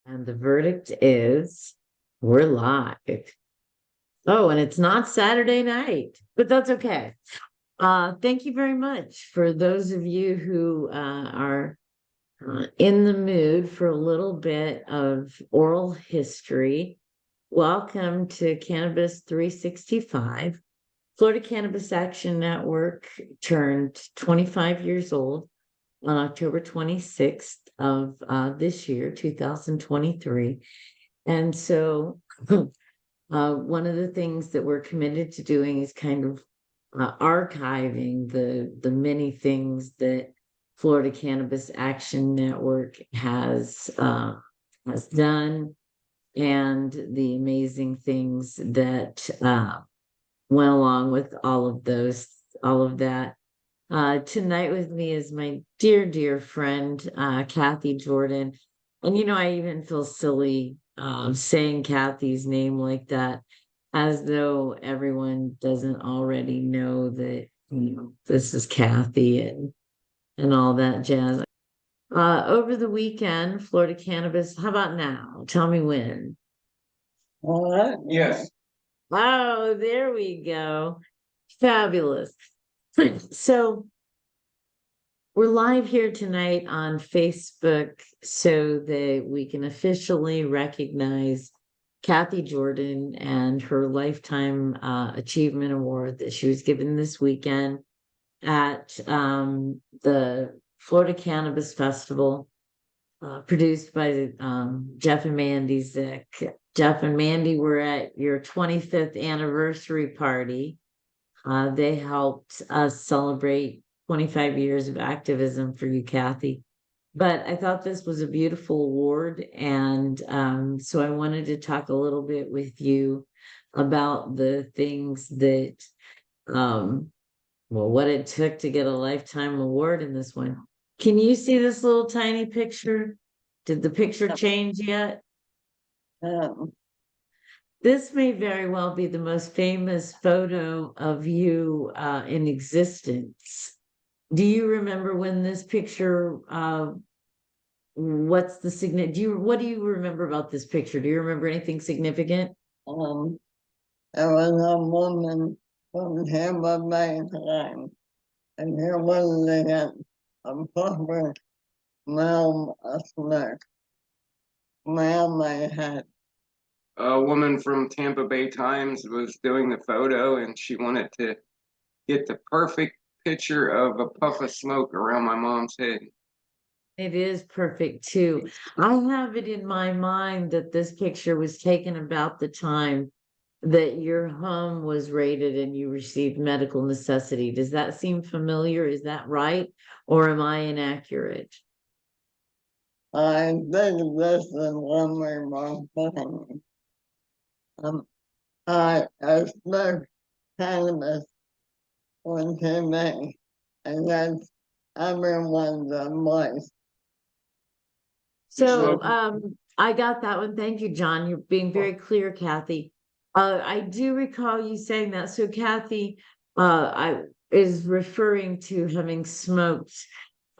And the verdict is we're live. Oh, and it's not Saturday night, but that's okay. Thank you very much for those of you who are in the mood for a little bit of oral history. Welcome to Cannabis 365. Florida Cannabis Action Network turned 25 years old on October 26th of this year, 2023. And so one of the things that we're committed to doing is kind of archiving the many things that Florida Cannabis Action Network has done, and the amazing things that went along with all of that. Tonight with me is my dear, dear friend, Cathy Jordan. And, I even feel silly saying Cathy's name like that, as though everyone doesn't already know that, this is Cathy and all that jazz. Over the weekend, Florida Cannabis, how about now? Tell me when. All right. Yes. Oh, there we go. Fabulous. So we're live here tonight on Facebook so that we can officially recognize Cathy Jordan and her Lifetime Achievement Award that she was given this weekend at the Florida Cannabis Festival, produced by Jeff and Mandy Zick. Jeff and Mandy were at your 25th anniversary party. They helped us celebrate 25 years of activism for you, Cathy. But I thought this was a beautiful award. And so I wanted to talk a little bit with you about the things that, what it took to get a lifetime award in this one. Can you see this little tiny picture? Did the picture change yet? This may very well be the most famous photo of you in existence. Do you remember when this picture, what's the what do you remember about this picture? Do you remember anything significant? There was a woman from Tampa Bay time, and here was a proper male smirk. Male they had. A woman from Tampa Bay Times was doing the photo, and she wanted to get the perfect picture of a puff of smoke around my mom's head. It is perfect too. I have it in my mind that this picture was taken about the time that your home was raided and you received medical necessity. Does that seem familiar? Is that right? Or am I inaccurate? I think this is one way more funny. I smoked cannabis on TV, and that's everyone's advice. So I got that one. Thank you, John. You're being very clear, Cathy. I do recall you saying that. So Cathy I is referring to having smoked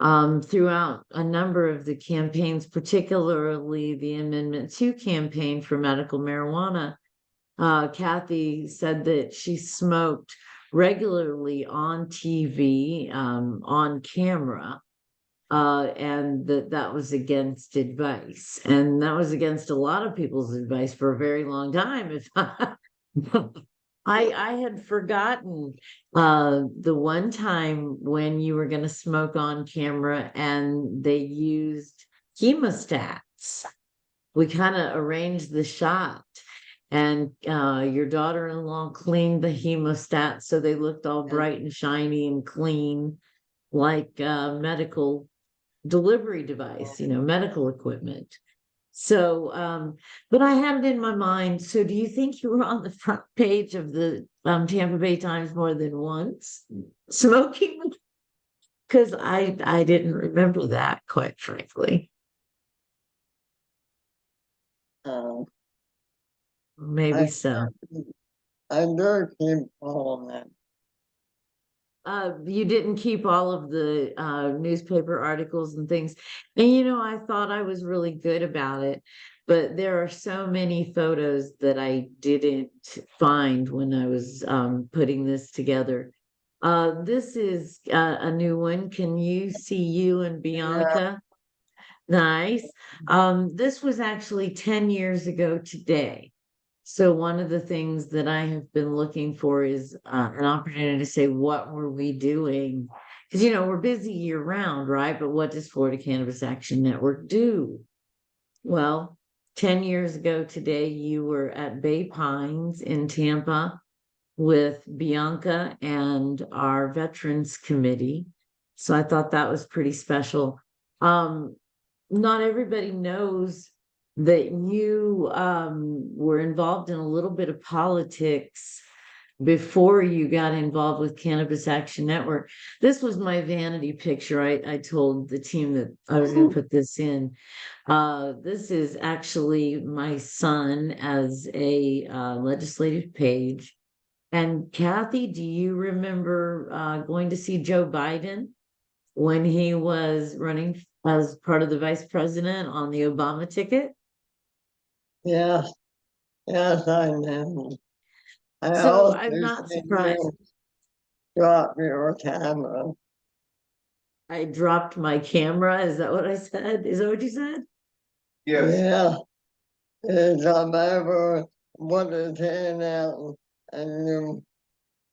throughout a number of the campaigns, particularly the Amendment 2 campaign for medical marijuana. Cathy said that she smoked regularly on TV, on camera, and that was against advice. And that was against a lot of people's advice for a very long time. If I had forgotten the one time when you were going to smoke on camera and they used hemostats. We kind of arranged the shot, and your daughter-in-law cleaned the hemostats so they looked all bright and shiny and clean, like medical delivery device, medical equipment. So, but I had it in my mind. So do you think you were on the front page of the Tampa Bay Times more than once smoking? Because I didn't remember that, quite frankly. Maybe so. I do keep all of that. You didn't keep all of the newspaper articles and things. And I thought I was really good about it. but there are so many photos that I didn't find when I was putting this together. This is a new one. Can you see you and Yeah, Bianca? Nice. This was actually 10 years ago today. So one of the things that I have been looking for is an opportunity to say, what were we doing? Because, we're busy year round, right? But what does Florida Cannabis Action Network do? Well, 10 years ago today, you were at Bay Pines in Tampa with Bianca and our Veterans Committee. So I thought that was pretty special. Um, Not everybody knows that you were involved in a little bit of politics before you got involved with Cannabis Action Network. This was my vanity picture. I told the team that I was going to put this in. This is actually my son as a legislative page. And Cathy, do you remember going to see Joe Biden when he was running as part of the vice president on the Obama ticket? yes, yes, I know. I So also I'm not see surprised. you drop your camera. I dropped my camera. Is that what I said? Is that what you said? Yes, Yeah, it's ever what is in out and you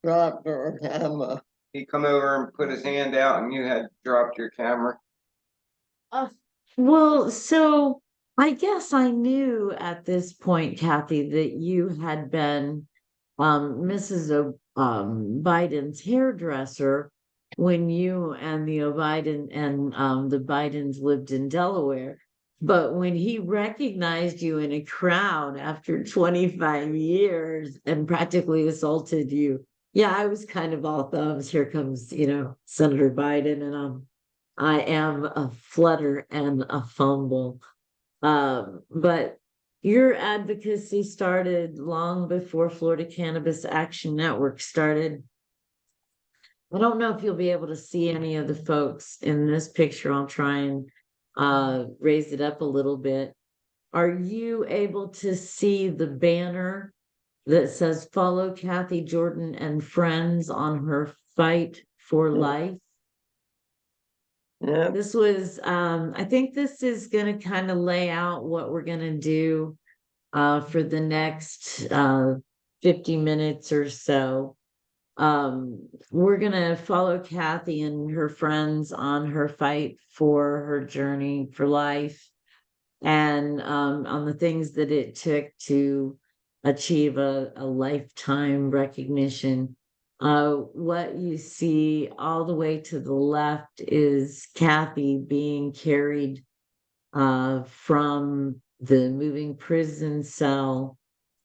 drop your camera. he come over and put his hand out and you had dropped your camera. Uh, well, so I guess I knew at this point, Cathy, that you had been Mrs. Biden's hairdresser when you and the Biden and the Bidens lived in Delaware. But when he recognized you in a crowd after 25 years and practically assaulted you, yeah, I was kind of all thumbs. Here comes, Senator Biden, and I am a flutter and a fumble. But your advocacy started long before Florida Cannabis Action Network started. I don't know if you'll be able to see any of the folks in this picture. I'll try and raise it up a little bit. Are you able to see the banner that says follow Cathy Jordan and friends on her fight for life? Yeah, This was, I think this is going to kind of lay out what we're going to do for the next 50 minutes or so. We're going to follow Cathy and her friends on her fight for her journey for life and on the things that it took to achieve a lifetime recognition. What you see all the way to the left is Cathy being carried from the moving prison cell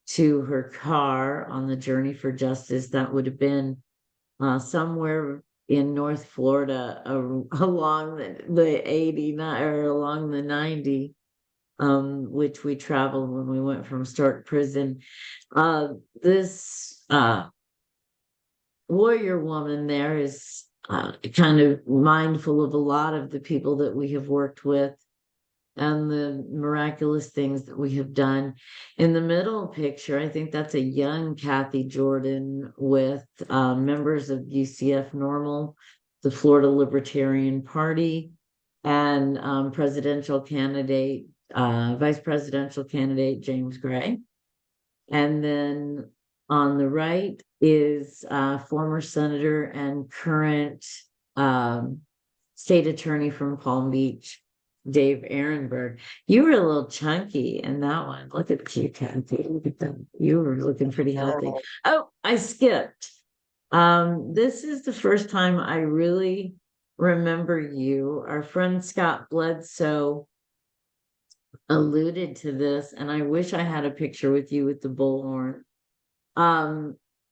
to her car on the journey for justice. That would have been somewhere in North Florida along the 89 or along the 90, which we traveled when we went from Stark Prison. This warrior woman there is kind of mindful of a lot of the people that we have worked with and the miraculous things that we have done. In the middle picture, I think that's a young Cathy Jordan with members of UCF Normal, the Florida Libertarian Party, and vice presidential candidate James Gray. And then on the right is former senator and current state attorney from Palm Beach, Dave Ehrenberg. You were a little chunky in that one. Look at you, Cathy. Look at them. You were looking pretty healthy. Oh, I skipped. This is the first time I really remember you. Our friend Scott Bledsoe alluded to this, and I wish I had a picture with you with the bullhorn.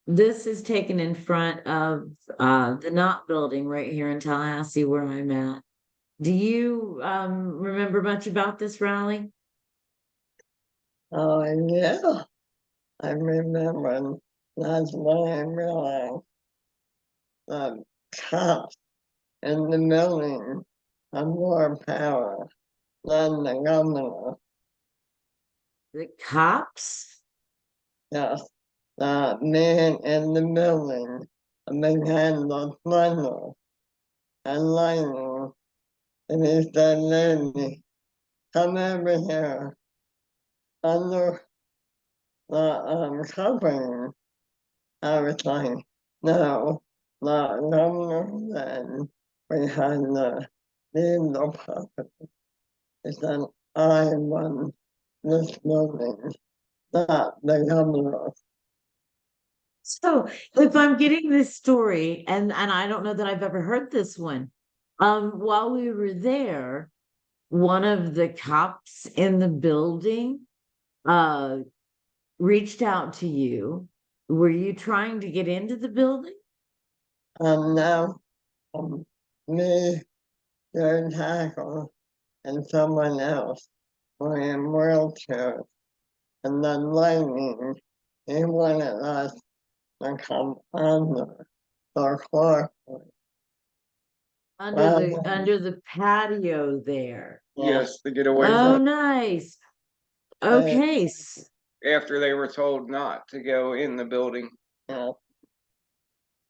This is taken in front of the Knott building right here in Tallahassee where I'm at. Do you remember much about this rally? oh yeah, I remember. That's when I realized that cops in the building have more power than the governor. The cops? Yes, the man in the building began the thunder and lightning, and he said, "Lady, come over here under the covering." I was like, "No, the governor said we had to leave the property." He said, "I run this building, not the governor." So if I'm getting this story, and I don't know that I've ever heard this one, while we were there, one of the cops in the building uh reached out to you. Were you trying to get into the building? Now, me, your tackle, and someone else were in wheelchairs, and then lightning, he wanted us to come under the floor. Under the patio there. Yes, to get away Oh, from, nice. Hey. Okay. after they were told not to go in the building.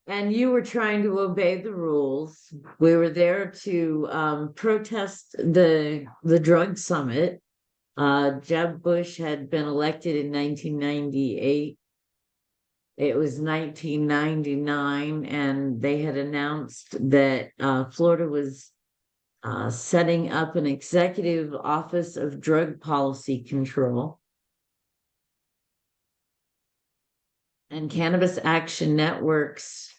And you were trying to obey the rules. We were there to protest the drug summit. Jeb Bush had been elected in 1998. It was 1999, and they had announced that Florida was setting up an executive office of drug policy control. And Cannabis Action Networks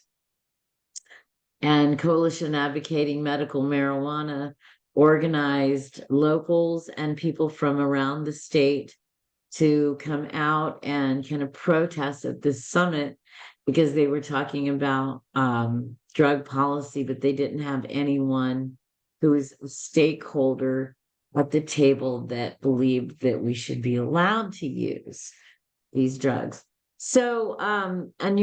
and Coalition Advocating Medical Marijuana organized locals and people from around the state to come out and kind of protest at this summit because they were talking about drug policy, but they didn't have anyone who was a stakeholder at the table that believed that we should be allowed to use these drugs. So, one of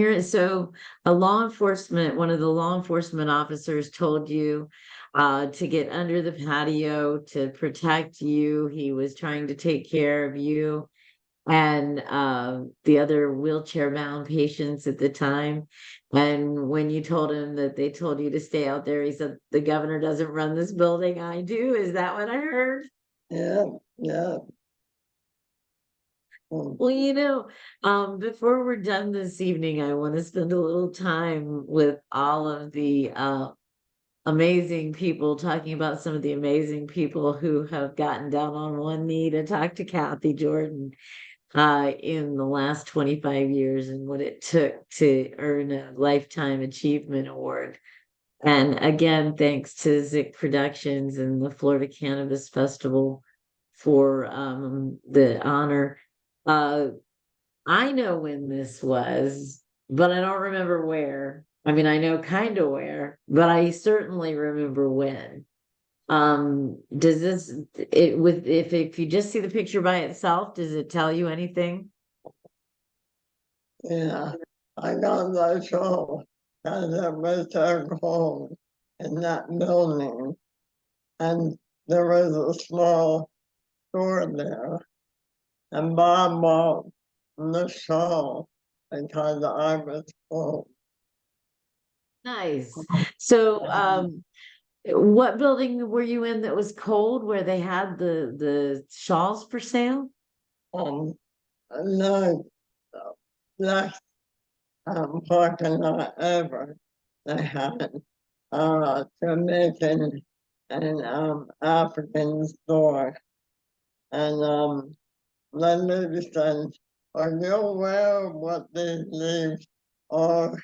the law enforcement officers told you to get under the patio to protect you. He was trying to take care of you and the other wheelchair bound patients at the time. And when you told him that they told you to stay out there, he said, "The governor doesn't run this building, I do." Is that what I heard? Yeah, yeah. Well, before we're done this evening, I want to spend a little time with all of the amazing people, talking about some of the amazing people who have gotten down on one knee to talk to Cathy Jordan in the last 25 years and what it took to earn a Lifetime Achievement Award. And again, thanks to Zick Productions and the Florida Cannabis Festival for the honor. I know when this was, but I don't remember where. I mean, I know kind of where, but I certainly remember when. Does this it with if you just see the picture by itself, does it tell you anything? Yeah, I got the show because it was their home in that building, and there was a small store there, and Bob bought the show because I was home. Nice. So, what building were you in that was cold where they had the shawls for sale? No, last parking lot ever. They had Jamaican and African store, and the lady said, "Are you aware of what these leaves are?"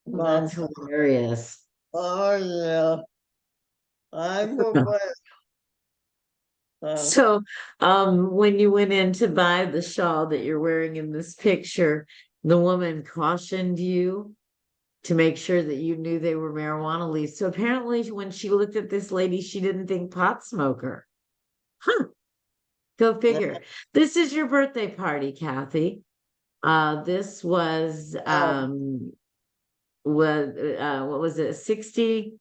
Mom, That's hilarious. "Oh yeah, I'm aware." So, when you went in to buy the shawl that you're wearing in this picture, the woman cautioned you to make sure that you knew they were marijuana leaves. So apparently, when she looked at this lady, she didn't think pot smoker. Huh. Go figure. This is your birthday party, Cathy. This was what was it, 60?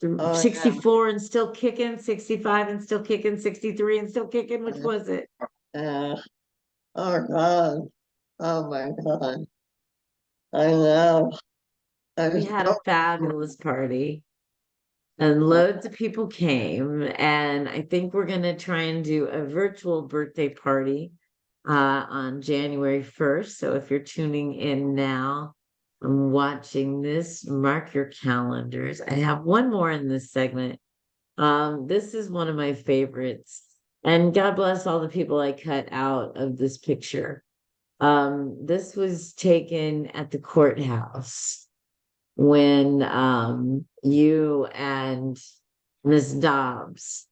Oh, 64 and still kicking, 65 and still kicking, 63 and still kicking. Which was it? yeah. Oh God, oh my God. I know. We had a fabulous party. And loads of people came, and I think we're gonna try and do a virtual birthday party on January 1st. So if you're tuning in now, I'm watching this, mark your calendars. I have one more in this segment. This is one of my favorites. And God bless all the people I cut out of this picture. This was taken at the courthouse when you and Miss Dobbs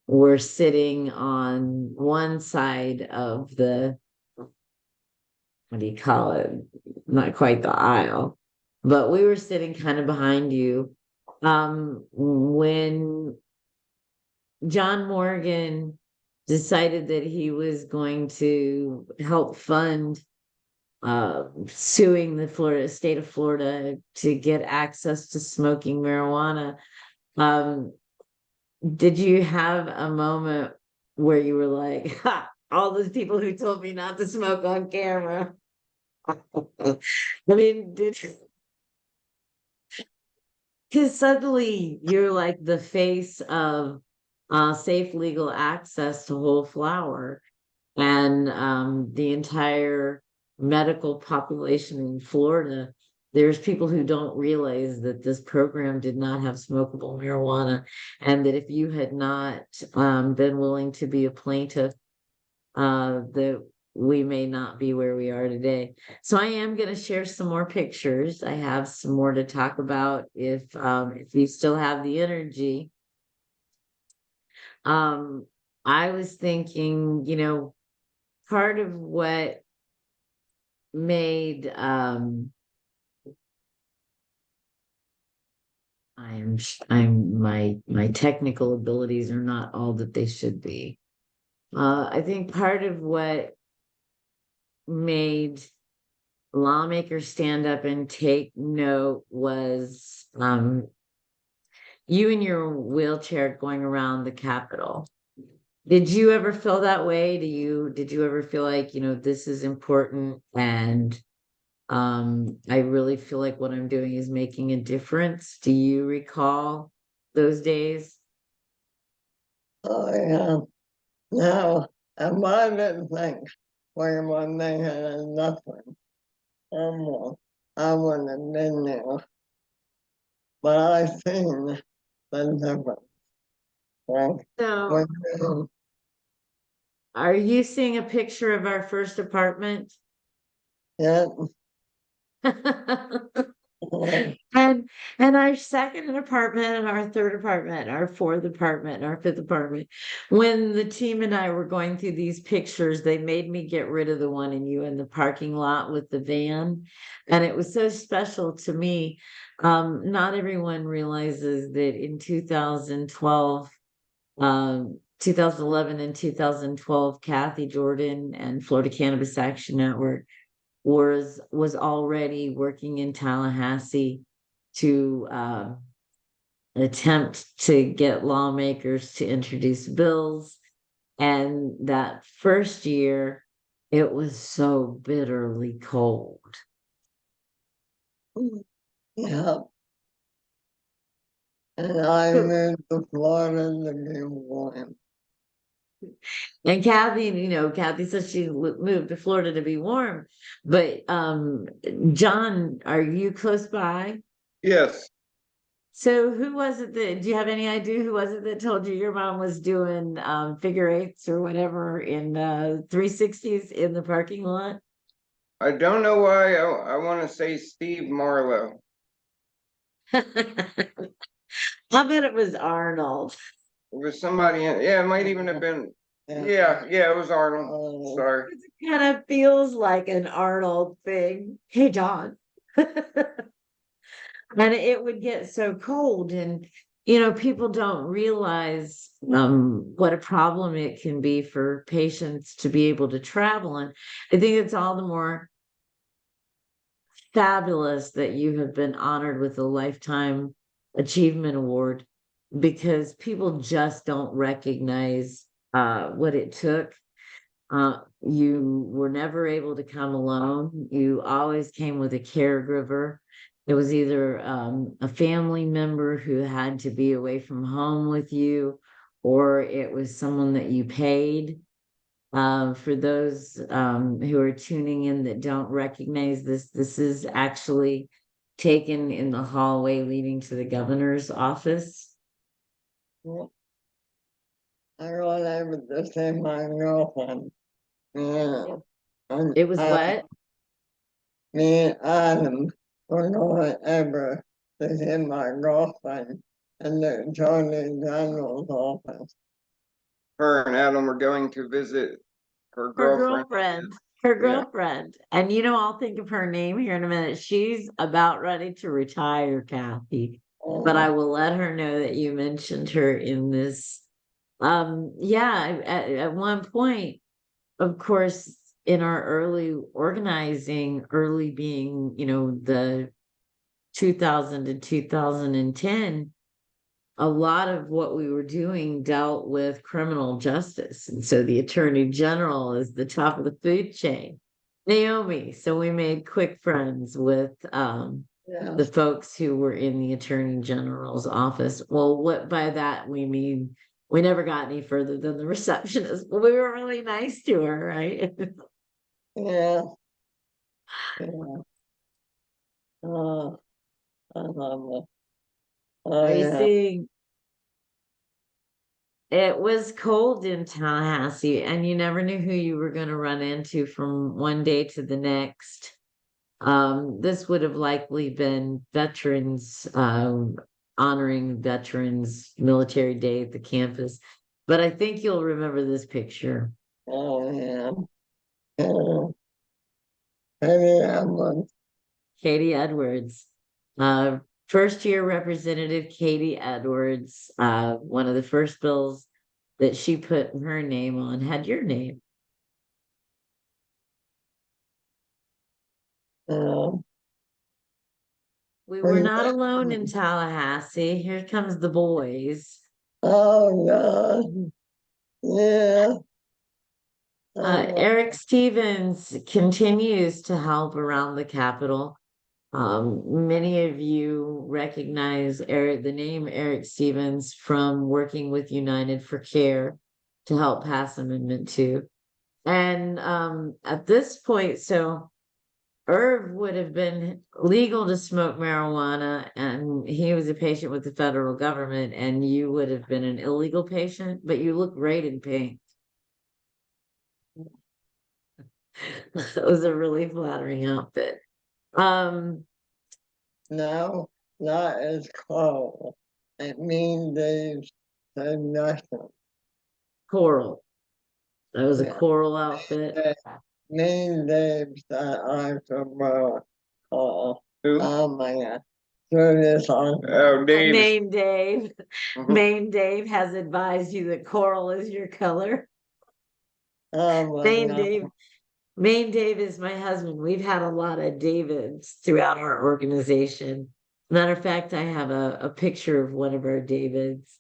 were sitting on one side of the, what do you call it? Not quite the aisle, but we were sitting kind of behind you. When John Morgan decided that he was going to help fund suing the state of Florida to get access to smoking marijuana. Did you have a moment where you were like, ha, all those people who told me not to smoke on camera? I mean, because suddenly you're like the face of safe legal access to whole flower, and the entire medical population in Florida. There's people who don't realize that this program did not have smokable marijuana, and that if you had not been willing to be a plaintiff, that we may not be where we are today. So I am going to share some more pictures. I have some more to talk about if you still have the energy. I was thinking, part of what made my technical abilities are not all that they should be. I think part of what made lawmakers stand up and take note was you in your wheelchair going around the Capitol. Did you ever feel that way? Did you ever feel like, this is important, and I really feel like what I'm doing is making a difference? Do you recall those days? Oh yeah. Now, and I didn't think we were making nothing. I wouldn't have been there. But I seen the difference. Like, So, when are you seeing a picture of our first apartment? yeah, And our second apartment, and our third apartment, our fourth apartment, and our fifth apartment. When the team and I were going through these pictures, they made me get rid of the one in the parking lot with the van. And it was so special to me. Not everyone realizes that in 2012, 2011 and 2012, Cathy Jordan and Florida Cannabis Action Network was already working in Tallahassee to attempt to get lawmakers to introduce bills. And that first year, it was so bitterly cold. yeah. And I So- moved to Florida to be warm. And Cathy, Cathy says she moved to Florida to be warm. But John, are you close by? Yes, So who was it do you have any idea who was it that told you your mom was doing figure eights or whatever in 360s in the parking lot? I don't know why I want to say Steve Marlowe. I bet it was Arnold. It was somebody yeah, it might even have been, yeah, it was Arnold. Oh, Sorry. It kind of feels like an Arnold thing. Hey, John. And it would get so cold, and people don't realize what a problem it can be for patients to be able to travel. And I think it's all the more fabulous that you have been honored with a Lifetime Achievement Award, because people just don't recognize what it took. You were never able to come alone. You always came with a caregiver. It was either a family member who had to be away from home with you, or it was someone that you paid. For those who are tuning in that don't recognize this, this is actually taken in the hallway leading to the governor's office. I was able to see my girlfriend. Yeah. And It was what? me and Adam were not able to see my girlfriend in the Attorney General's office. Her and Adam were going to visit her Her girlfriend. girlfriend. Her Yeah. girlfriend. And you know, I'll think of her name here in a minute. She's about ready to retire, Cathy. But I will let her know that you mentioned her in this. Yeah, at one point, of course, in our early organizing, early being, you know, the 2000 to 2010, a lot of what we were doing dealt with criminal justice. And so the attorney general is the top of the food chain. Naomi. So we made quick friends with the folks who were in the attorney general's office. Well, what by that we mean we never got any further than the receptionist. But we were really nice to her, right? Yeah. Yeah. I love it. Are you Yeah. seeing? It was cold in Tallahassee, and you never knew who you were going to run into from one day to the next. This would have likely been veterans, honoring Veterans Military Day at the campus. But I think you'll remember this picture. Oh, yeah. Yeah. Maybe I would. Katie Edwards, first year representative Katie Edwards, one of the first bills that she put her name on had your name. We were not alone in Tallahassee. Here comes the boys. Oh, God. Yeah. Eric Stevens continues to help around the Capitol. Many of you recognize Eric, the name Eric Stevens, from working with United for Care to help pass Amendment 2. And at this point, so Irv would have been legal to smoke marijuana, and he was a patient with the federal government, and you would have been an illegal patient, but you look great in pink. It was a really flattering outfit. No, that is coral. It means they said nothing. Coral. That was a Yeah. coral outfit. Main names that I forgot. Oh, Who? oh my God. So this on. Oh, Dave. Maine Dave. Mhm. Maine Dave has advised you that coral is your color. Oh my Maine God. Dave. Maine Dave is my husband. We've had a lot of Davids throughout our organization. Matter of fact, I have a picture of one of our Davids.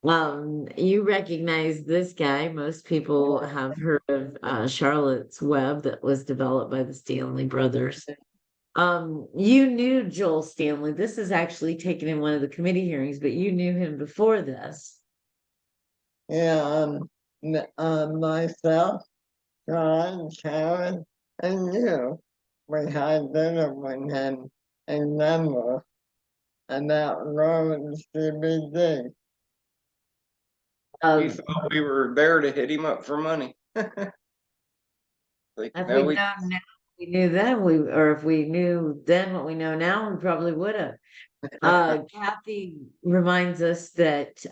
You recognize this guy. Most people have heard of Charlotte's Web that was developed by the Stanley brothers. You knew Joel Stanley. This is actually taken in one of the committee hearings, but you knew him before this. Yeah, myself, John, Sharon, and you. We had dinner with him in Denver about growing CBD. He thought we were there to hit him up for money. Like, If no, we'd known now, we knew then, or if we knew then what we know now, we probably would have. Cathy reminds us that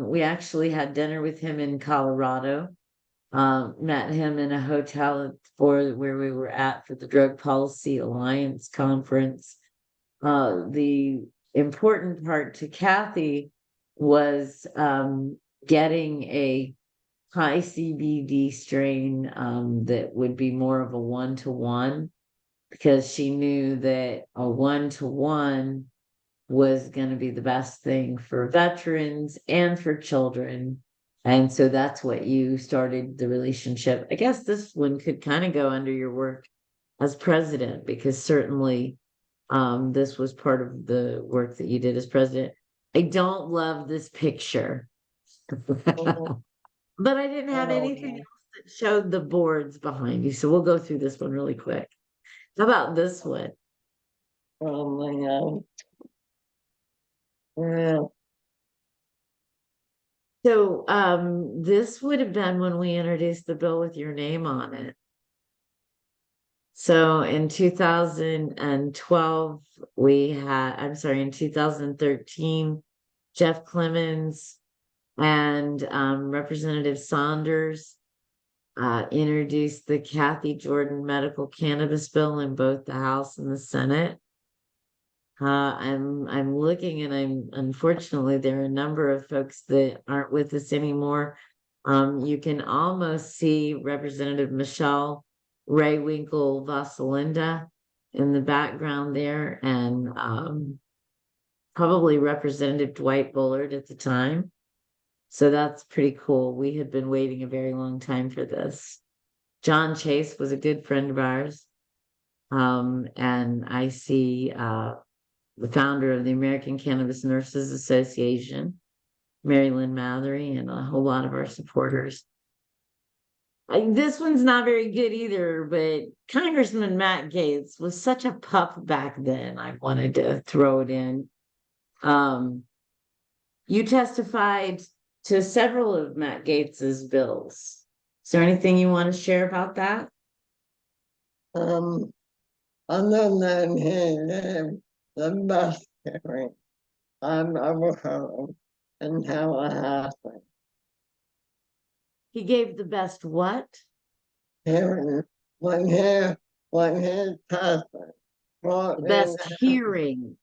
we actually had dinner with him in Colorado. Met him in a hotel for where we were at for the Drug Policy Alliance conference. The important part to Cathy was getting a high CBD strain that would be more of a 1-to-1, because she knew that a 1-to-1 was going to be the best thing for veterans and for children. And so that's what you started the relationship. I guess this one could kind of go under your work as president, because certainly this was part of the work that you did as president. I don't love this picture, Oh, but I didn't have anything else that showed the boards behind you. So we'll go through this one really quick. How about this one? oh my God. Yeah, So this would have been when we introduced the bill with your name on it. So in 2012, in 2013, Jeff Clemens and Representative Saunders introduced the Cathy Jordan medical cannabis bill in both the House and the Senate. I'm looking, and unfortunately there are a number of folks that aren't with us anymore. You can almost see Representative Michelle Ray Winkle Vasalinda in the background there, and probably Representative Dwight Bullard at the time. So that's pretty cool. We had been waiting a very long time for this. John Chase was a good friend of ours. And I see the founder of the American Cannabis Nurses Association, Mary Lynn Mathery, and a whole lot of our supporters. This one's not very good either, but Congressman Matt Gaetz was such a pup back then. I wanted to throw it in. You testified to several of Matt Gaetz's bills. Is there anything you want to share about that? other than he gave the best hearing I've ever heard in Tallahassee. He gave the best what? Hearing when he tested. The best hearing.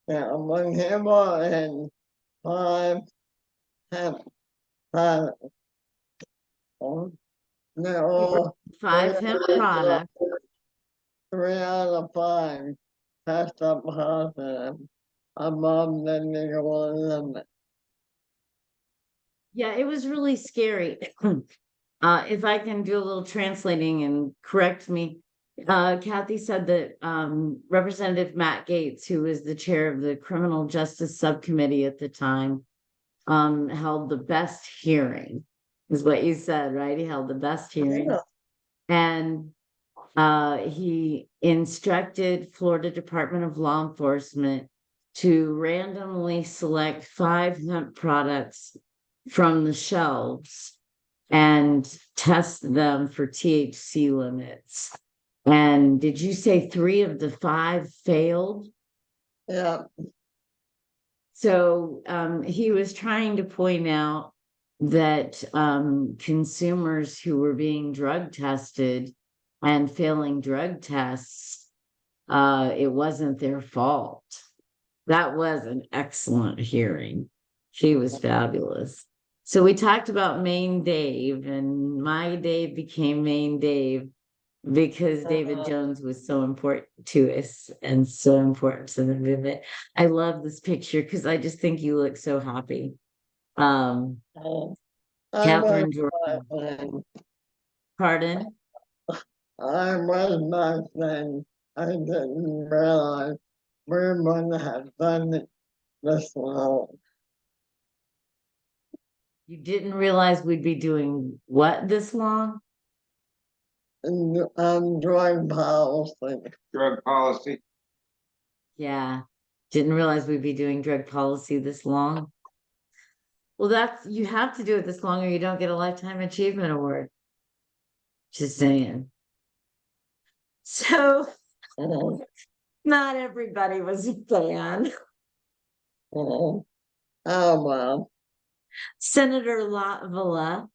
Yeah, when he brought in 5 hemp products. They're all 5 hemp products. 3 out of 5 tested positive above the legal limit. Yeah, it was really scary. If I can do a little translating and correct me, Cathy said that Representative Matt Gaetz, who was the chair of the Criminal Justice Subcommittee at the time, held the best hearing, is what you said, right? He held the best hearing. Yeah. And he instructed Florida Department of Law Enforcement to randomly select 5 hemp products from the shelves and test them for THC limits. And did you say 3 of the 5 failed? Yeah. So he was trying to point out that consumers who were being drug tested and failing drug tests, it wasn't their fault. That was an excellent hearing. She was fabulous. So we talked about Maine Dave, and my Dave became Maine Dave because David Jones was so important to us and so important to the movement. I love this picture because I just think you look so happy. I Catherine was Jordan. Pardon? back then. I didn't realize we would have done it this long. You didn't realize we'd be doing what this long? Drug policy. Drug policy. Yeah. Didn't realize we'd be doing drug policy this long. Well, you have to do it this long or you don't get a Lifetime Achievement Award. Just saying. So not everybody was a fan. Oh well. Senator Latvala,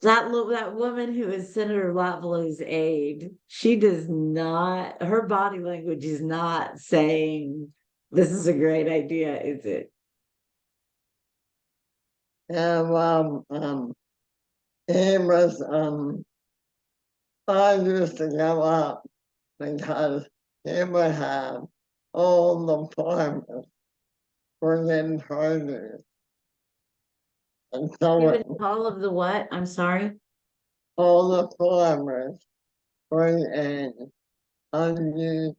that woman who is Senator Latvala's aide, she does not, her body language is not saying this is a great idea, is it? Yeah, well, he was, I used to go up because he would have all the farmers bring in produce. And so All of the what? I'm sorry. all the farmers bring in unused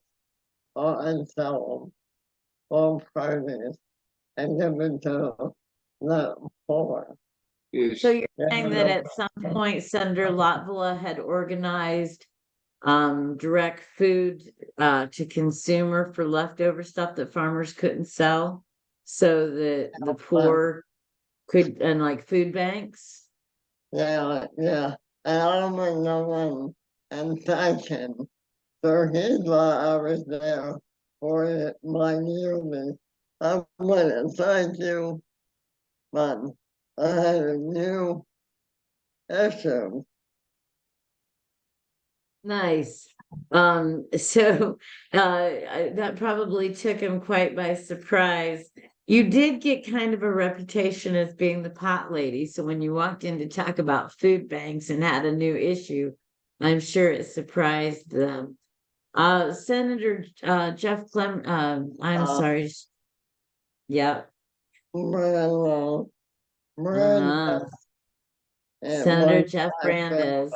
or unsold farm produce and give it to the poor. Yes. So you're saying that at some point Senator Latvala had organized direct food to consumer for leftover stuff that farmers couldn't sell so that the poor could, and like food banks. Yeah, yeah. And I remember when and fashion. So here's why I was there for my newbie. I went and thank you, but I had a new issue. Nice. So that probably took him quite by surprise. You did get kind of a reputation as being the pot lady. So when you walked in to talk about food banks and had a new issue, I'm sure it surprised them. Senator Jeff I'm sorry. Yeah. Brando, Uh, Brando, it Senator was Jeff my favorite. Brandes.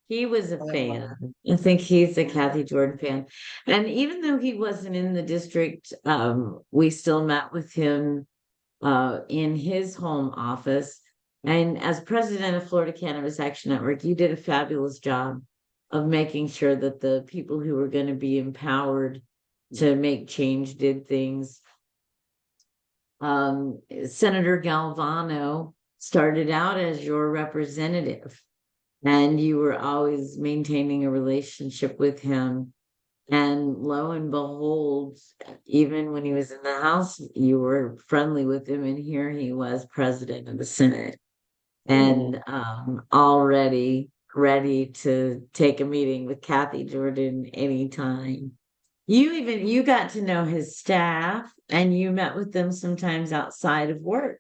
He was a fan. I think he's a Cathy Jordan fan. And even though he wasn't in the district, we still met with him in his home office. And as president of Florida Cannabis Action Network, you did a fabulous job of making sure that the people who were going to be empowered to make change did things. Senator Galvano started out as your representative, and you were always maintaining a relationship with him. And lo and behold, even when he was in the House, you were friendly with him, and here he was president of the Senate, and already ready to take a meeting with Cathy Jordan anytime. You got to know his staff, and you met with them sometimes outside of work.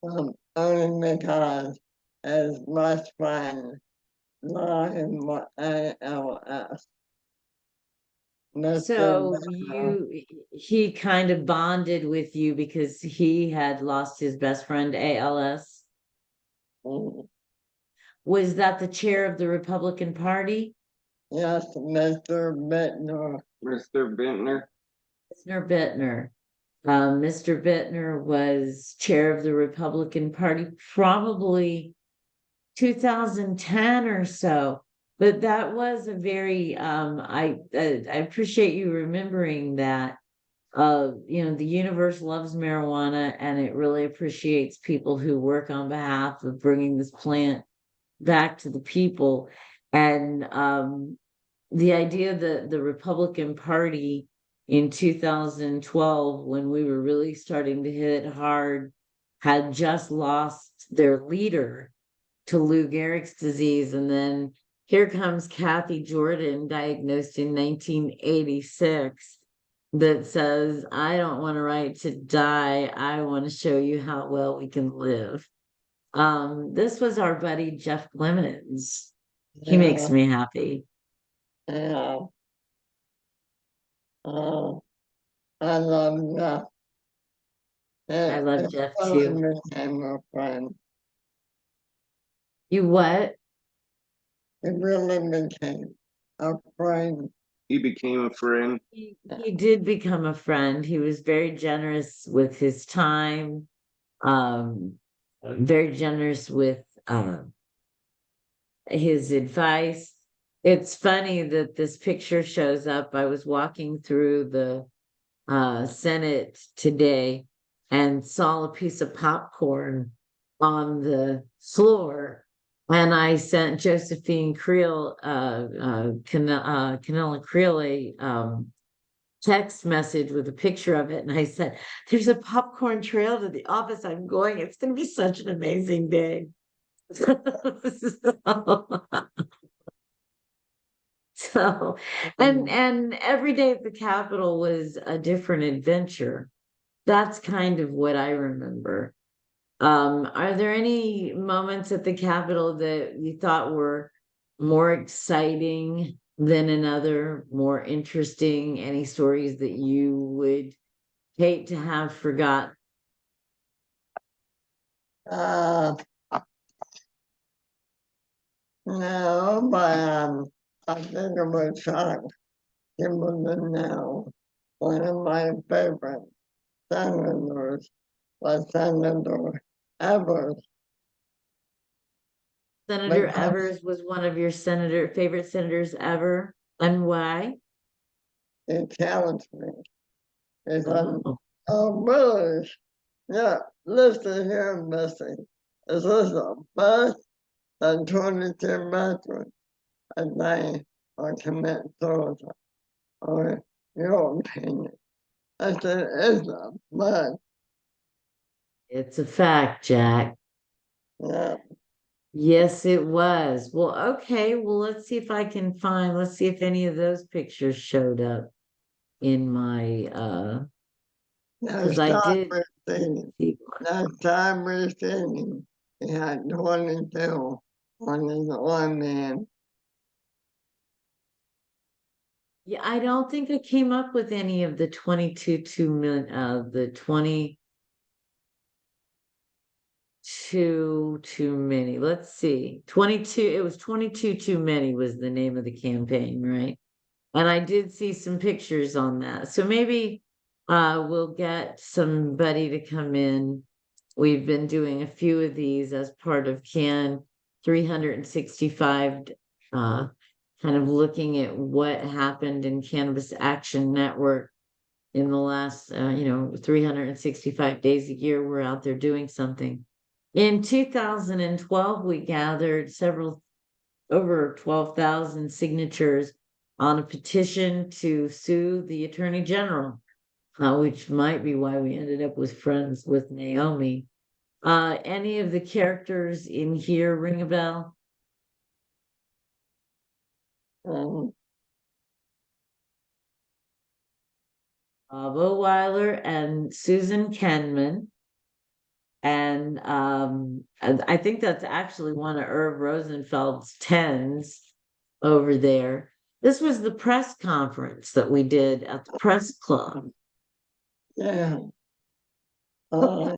Only because as my friend, not in what ALS. So he kind of bonded with you because he had lost his best friend ALS. Was that the chair of the Republican Party? Yes, Mr. Bittner. Mr. Bentner. Mr. Bittner. Mr. Bittner was chair of the Republican Party, probably 2010 or so. But that was a very I appreciate you remembering that. The universe loves marijuana, and it really appreciates people who work on behalf of bringing this plant back to the people. And the idea that the Republican Party in 2012, when we were really starting to hit hard, had just lost their leader to Lou Gehrig's disease. And then here comes Cathy Jordan, diagnosed in 1986, that says, I don't want a right to die. I want to show you how well we can live. This was our buddy Jeff Clemens. He makes me happy. Yeah. I love Jeff. I love Jeff too. Became a friend. You what? It really became a friend. He became a friend. He did become a friend. He was very generous with his time, very generous with his advice. It's funny that this picture shows up. I was walking through the Senate today and saw a piece of popcorn on the floor. And I sent Josephine Creel, Canela Creel, a text message with a picture of it. And I said, there's a popcorn trail to the office I'm going. It's going to be such an amazing day. So, and every day at the Capitol was a different adventure. That's kind of what I remember. Are there any moments at the Capitol that you thought were more exciting than another, more interesting? Any stories that you would hate to have forgot Uh, no, but I think it was he was now one of my favorite senators was Senator Evers. Senator Because Evers was one of your favorite senators ever. And why? he challenged me. He said, Oh, oh, really? Yeah, listen here, Missy. Is this a bus and 22 meters a day or commit suicide? Or your opinion? I said, it's a bus. it's a fact, Jack. Yeah, Yes, it was. Well, okay. Well, let's see if I can find, let's see if any of those pictures showed up in my, because next I time did we're seeing, see. next time we're seeing, he had 22 on his one man. Yeah, I don't think I came up with any of the 22 too many, the 22 too many. Let's see. 22, it was 22 too many was the name of the campaign, right? And I did see some pictures on that. So maybe we'll get somebody to come in. We've been doing a few of these as part of CAN 365 kind of looking at what happened in Cannabis Action Network in the last, 365 days a year. We're out there doing something. In 2012, we gathered over 12,000 signatures on a petition to sue the Attorney General, which might be why we ended up with friends with Naomi. Any of the characters in here ring a bell? Um, Bo Weiler and Susan Kenman. And I think that's actually one of Irv Rosenfeld's tens over there. This was the press conference that we did at the press club. yeah. Uh,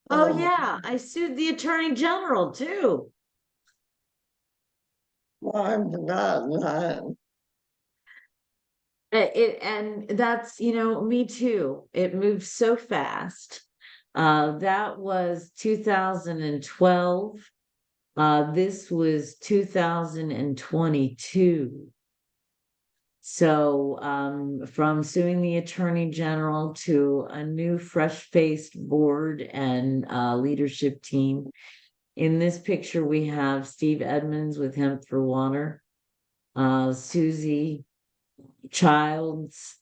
Oh um, yeah, I sued the Attorney General too. I forgot that. And that's, me too. It moves so fast. That was 2012. This was 2022. So, from suing the Attorney General to a new fresh-faced board and leadership team. In this picture, we have Steve Edmonds with Hemp for Water, Susie Childs,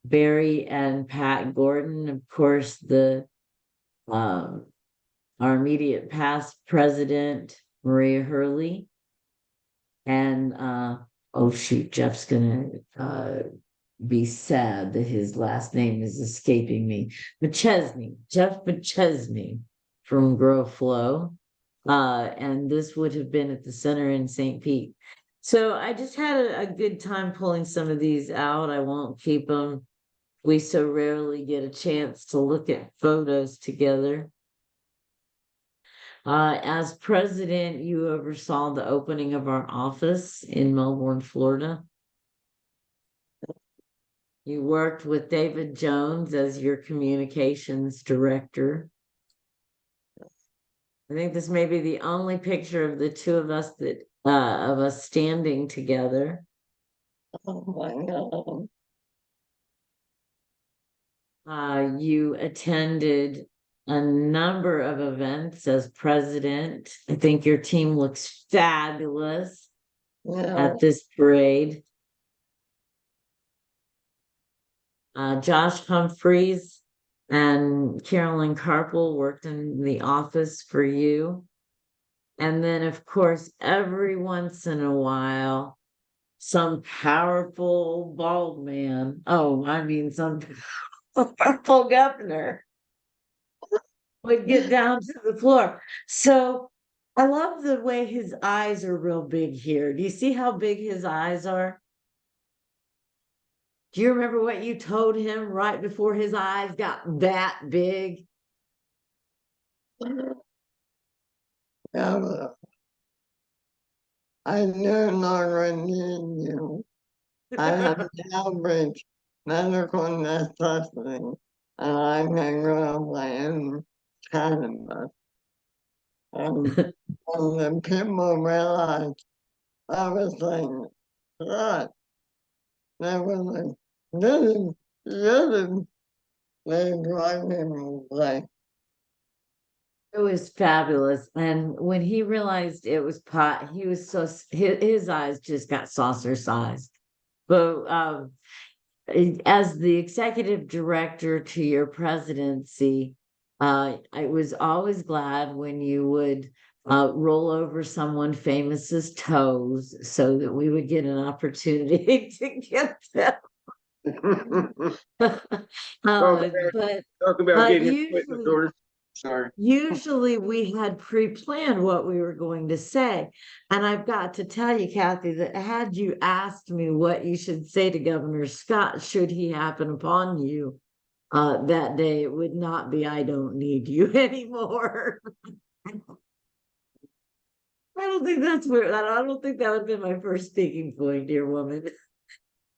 Barry and Pat Gordon, of course, um, our immediate past president, Maria Hurley, and oh shoot, Jeff's gonna be sad that his last name is escaping me. Jeff McChesney from Grow Flow. And this would have been at the center in St. Pete. So I just had a good time pulling some of these out. I won't keep them. We so rarely get a chance to look at photos together. As president, you oversaw the opening of our office in Melbourne, Florida. You worked with David Jones as your communications director. I think this may be the only picture of the two of us of us standing together. Oh my God. You attended a number of events as president. I think your team looks fabulous Yeah, at this parade. Josh Humphreys and Carolyn Carpel worked in the office for you. And then, of course, every once in a while, some powerful bald man. Oh, I mean, some powerful governor would get down to the floor. So I love the way his eyes are real big here. Do you see how big his eyes are? Do you remember what you told him right before his eyes got that big? Yeah, I no longer need you. I have now reached medical necessity, and I can go in cannabis. And when the people realized I was like, God, they were like, this is like, It was fabulous. And when he realized it was pot, he was so, his eyes just got saucer sized. But as the executive director to your presidency, I was always glad when you would roll over someone famous's toes so that we would get an opportunity to get them. Talk But about getting your foot in the usually, door. Sorry. usually we had pre-planned what we were going to say. And I've got to tell you, Cathy, that had you asked me what you should say to Governor Scott, should he happen upon you that day, it would not be, I don't need you anymore. I don't think that's where, I don't think that would have been my first speaking point, dear woman.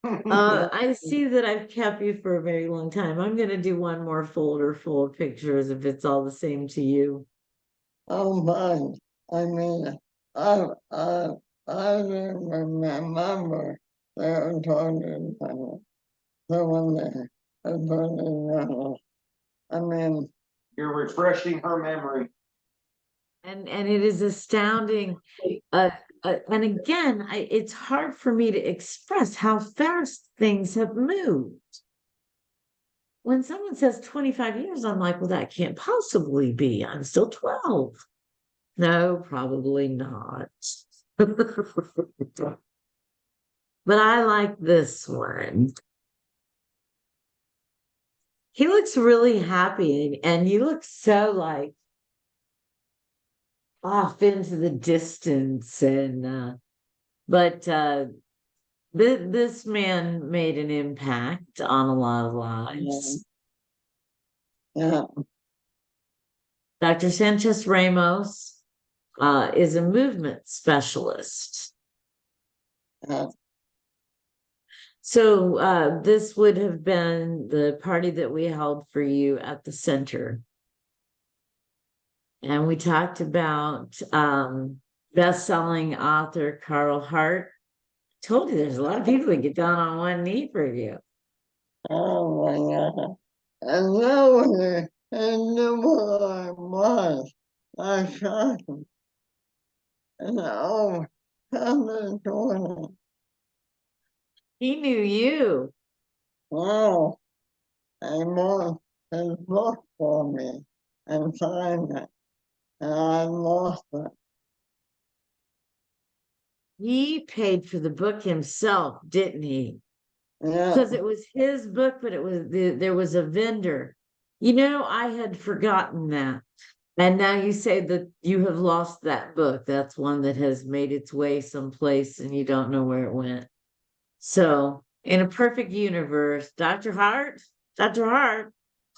I see that I've kept you for a very long time. I'm going to do one more folder full of pictures if it's all the same to you. oh my, I mean, I, I, I don't remember they were talking about someone there. I mean, You're refreshing her memory. And it is astounding. And again, it's hard for me to express how fast things have moved. When someone says 25 years, I'm like, well, that can't possibly be. I'm still 12. No, probably not. But I like this one. He looks really happy, and you look so like off into the distance. And but this man made an impact on a lot of lives. yeah, Dr. Sanchez Ramos is a movement specialist. yeah, So this would have been the party that we held for you at the center. And we talked about best-selling author Carl Hart. I told you there's a lot of people that get down on one knee for you. oh my God. And that was and knew what I was. I shot him. And oh, how they doing it? He knew you. Wow, I bought his book for me and signed it. And I lost it. He paid for the book himself, didn't he? Yeah, Because it was his book, but there was a vendor. You know, I had forgotten that. And now you say that you have lost that book. That's one that has made its way someplace and you don't know where it went. So, in a perfect universe, Dr. Hart,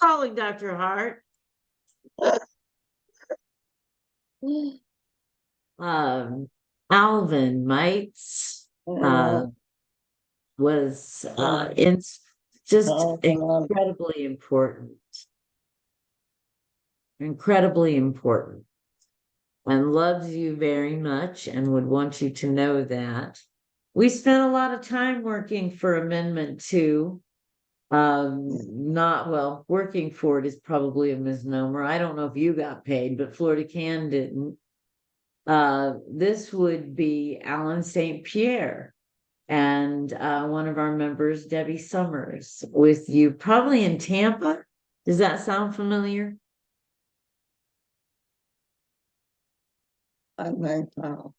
calling Dr. Hart. Alvin Mites yeah, was yeah. just Oh, incredibly important. Incredibly important. And loves you very much and would want you to know that. We spent a lot of time working for Amendment 2. Not well, working for it is probably a misnomer. I don't know if you got paid, but Florida Can didn't. This would be Alan St. Pierre and one of our members, Debbie Summers, with you probably in Tampa. Does that sound familiar? I think so.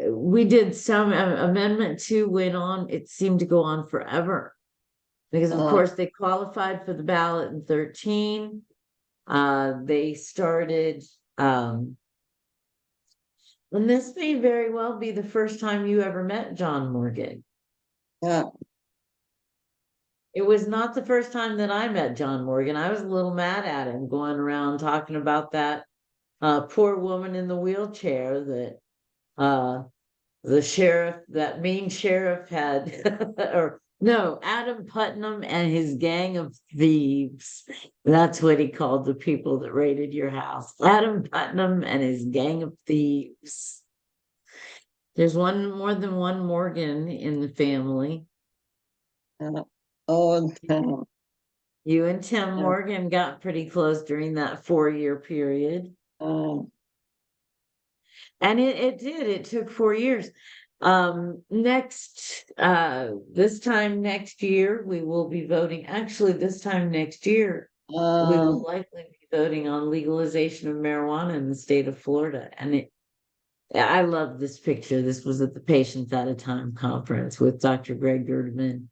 We did some Amendment 2 went on, it seemed to go on forever because of course they qualified for the ballot in 13. They started and this may very well be the first time you ever met John Morgan. Yeah, It was not the first time that I met John Morgan. I was a little mad at him going around talking about that poor woman in the wheelchair that the sheriff, that mean sheriff had, or no, Adam Putnam and his gang of thieves. That's what he called the people that raided your house. Adam Putnam and his gang of thieves. There's more than one Morgan in the family. All the time. You and Tim Morgan got pretty close during that 4-year period. Um, And it took 4 years. This time next year, we will be voting. Actually, this time next year, we will likely be voting on legalization of marijuana in the state of Florida. And I love this picture. This was at the Patients at a Time conference with Dr. Greg Gerdman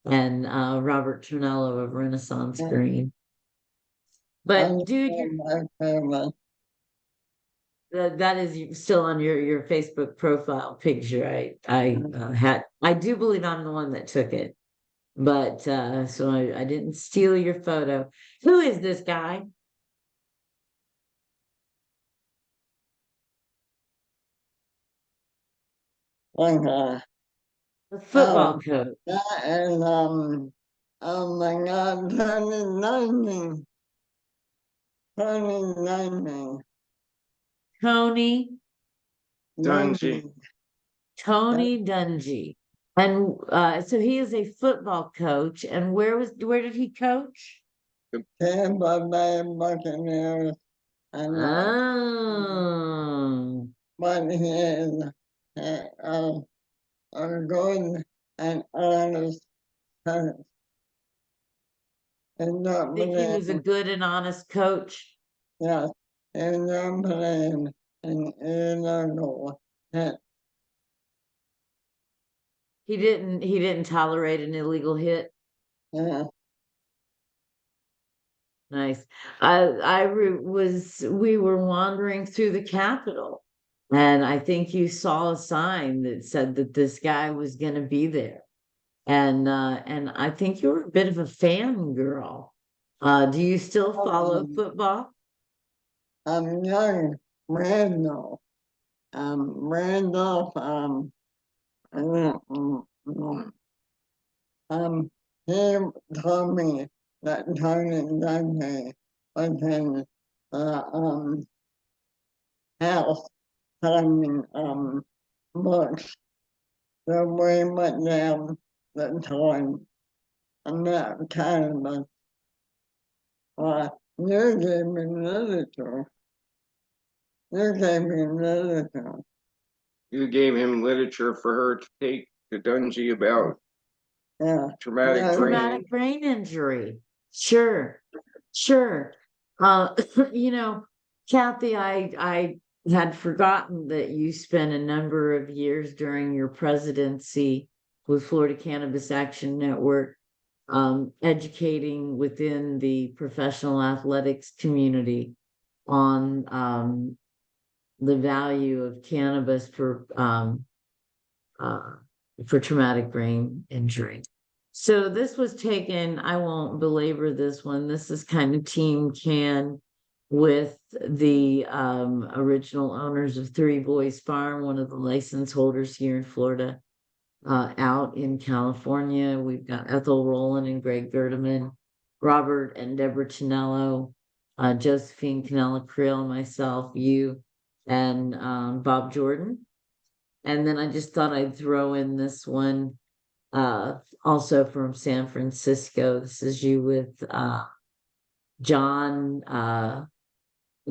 and Robert Trinello of Renaissance Green. But dude, that is still on your Facebook profile picture. I do believe I'm the one that took it, but so I didn't steal your photo. Who is this guy? like The football coach. that and oh my God, 2019. Tony Dungy. Dungy. And so he is a football coach. And where did he coach? Tampa Bay Buccaneers. And Oh, but he is a good and honest person. And I not think he was a believe, good and honest coach. yes, and not believe in illegal hit. He didn't tolerate an illegal hit. Yeah, Nice. We were wandering through the Capitol, and I think you saw a sign that said that this guy was going to be there. And I think you were a bit of a fangirl. Do you still follow football? young Randolph. Randolph, he told me that Tony Dungy was in the house signing books. So we went down the time and that kind of you gave me literature. You gave me literature. You gave him literature for her to take to Dungy about Yeah. Traumatic brain injury. Sure. You know, Cathy, I had forgotten that you spent a number of years during your presidency with Florida Cannabis Action Network, educating within the professional athletics community on the value of cannabis for traumatic brain injury. So this was taken, I won't belabor this one. This is kind of Team Can with the original owners of Three Boys Farm, one of the license holders here in Florida, out in California. We've got Ethel Rowland and Greg Gerdeman, Robert and Deborah Chinello, Josephine Canella Creel, myself, you, and Bob Jordan. And then I just thought I'd throw in this one, also from San Francisco. This is you with John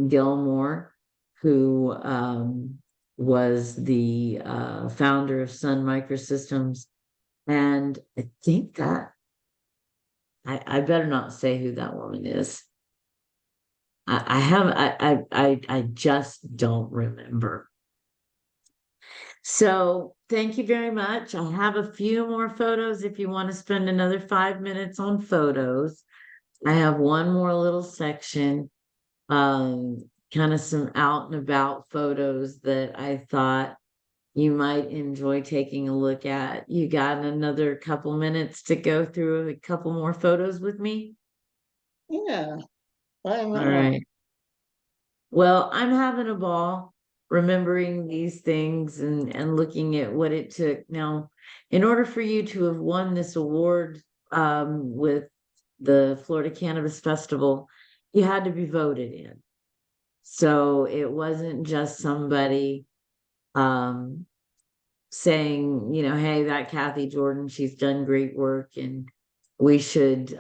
Gilmore, who was the founder of Sun Microsystems. And I think that I better not say who that woman is. I just don't remember. So thank you very much. I have a few more photos if you want to spend another 5 minutes on photos. I have one more little section, kind of some out and about photos that I thought you might enjoy taking a look at. You got another couple minutes to go through a couple more photos with me? Yeah. I All know. right. Well, I'm having a ball remembering these things and looking at what it took. Now, in order for you to have won this award with the Florida Cannabis Festival, you had to be voted in. So it wasn't just somebody saying, you know, hey, that Cathy Jordan, she's done great work and we should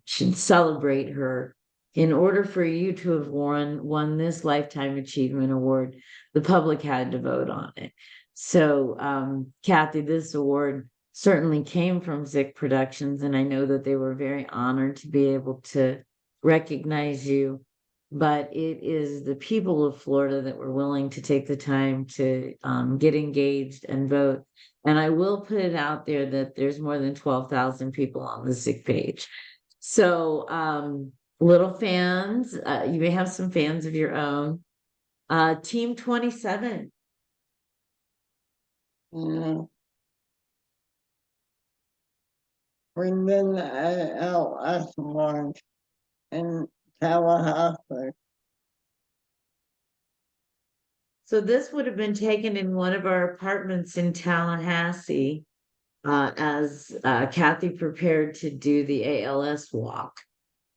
celebrate her. In order for you to have won this Lifetime Achievement Award, the public had to vote on it. So, Cathy, this award certainly came from Zick Productions, and I know that they were very honored to be able to recognize you. But it is the people of Florida that were willing to take the time to get engaged and vote. And I will put it out there that there's more than 12,000 people on the Zick page. So, little fans, you may have some fans of your own. Team 27. Yeah. Bring in the ALS launch in Tallahassee. So this would have been taken in one of our apartments in Tallahassee as Cathy prepared to do the ALS walk.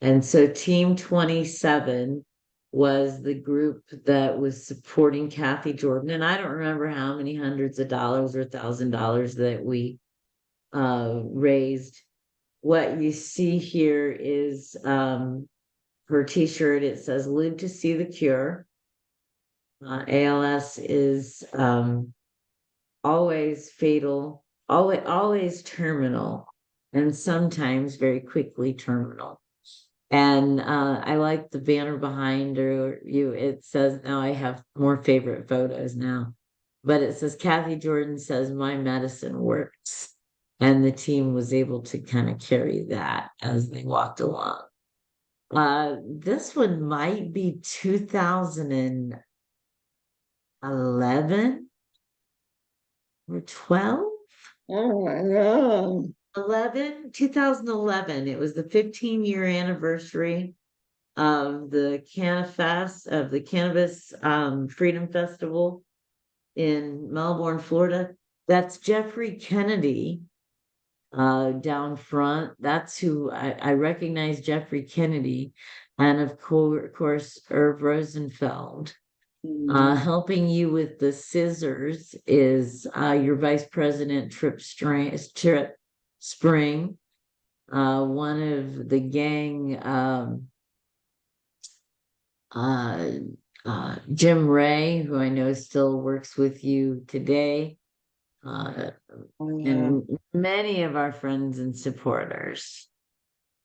And so Team 27 was the group that was supporting Cathy Jordan. And I don't remember how many hundreds of dollars or $1,000 that we raised. What you see here is her t-shirt. It says "Live to see the cure." ALS is always fatal, always terminal, and sometimes very quickly terminal. And I like the banner behind you. It says, now I have more favorite photos now, but it says Cathy Jordan says my medicine works. And the team was able to kind of carry that as they walked along. This one might be 2011 or 12. Oh my God. 2011. It was the 15-year anniversary of the CannaFest, of the Cannabis Freedom Festival in Melbourne, Florida. That's Jeffrey Kennedy down front. That's who I recognize, Jeffrey Kennedy, and of course Irv Rosenfeld. Helping you with the scissors is your Vice President Trip Spring, one of the gang, Jim Ray, who I know still works with you today, and many of our friends and supporters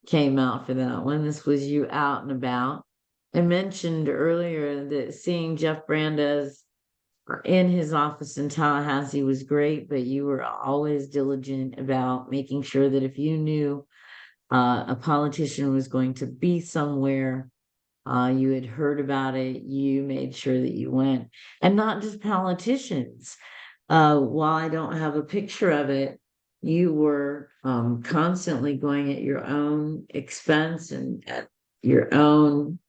came out for that one. This was you out and about. I mentioned earlier that seeing Jeff Brandes in his office in Tallahassee was great, but you were always diligent about making sure that if you knew a politician was going to be somewhere, you had heard about it, you made sure that you went. And not just politicians. While I don't have a picture of it, you were constantly going at your own expense and at your own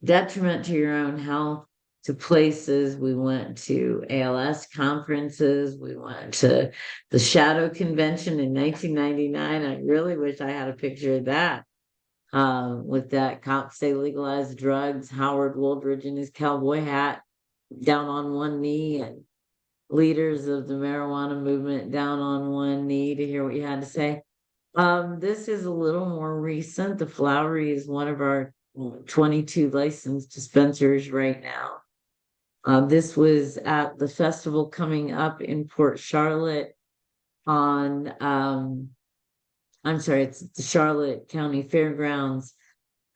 detriment to your own health, to places. We went to ALS conferences. We went to the Shadow Convention in 1999. I really wish I had a picture of that. With that cops say legalize drugs, Howard Wooldridge in his cowboy hat down on one knee, and leaders of the marijuana movement down on one knee to hear what you had to say. This is a little more recent. The Flowery is one of our 22 licensed dispensers right now. This was at the festival coming up in Port Charlotte on, I'm sorry, it's the Charlotte County Fairgrounds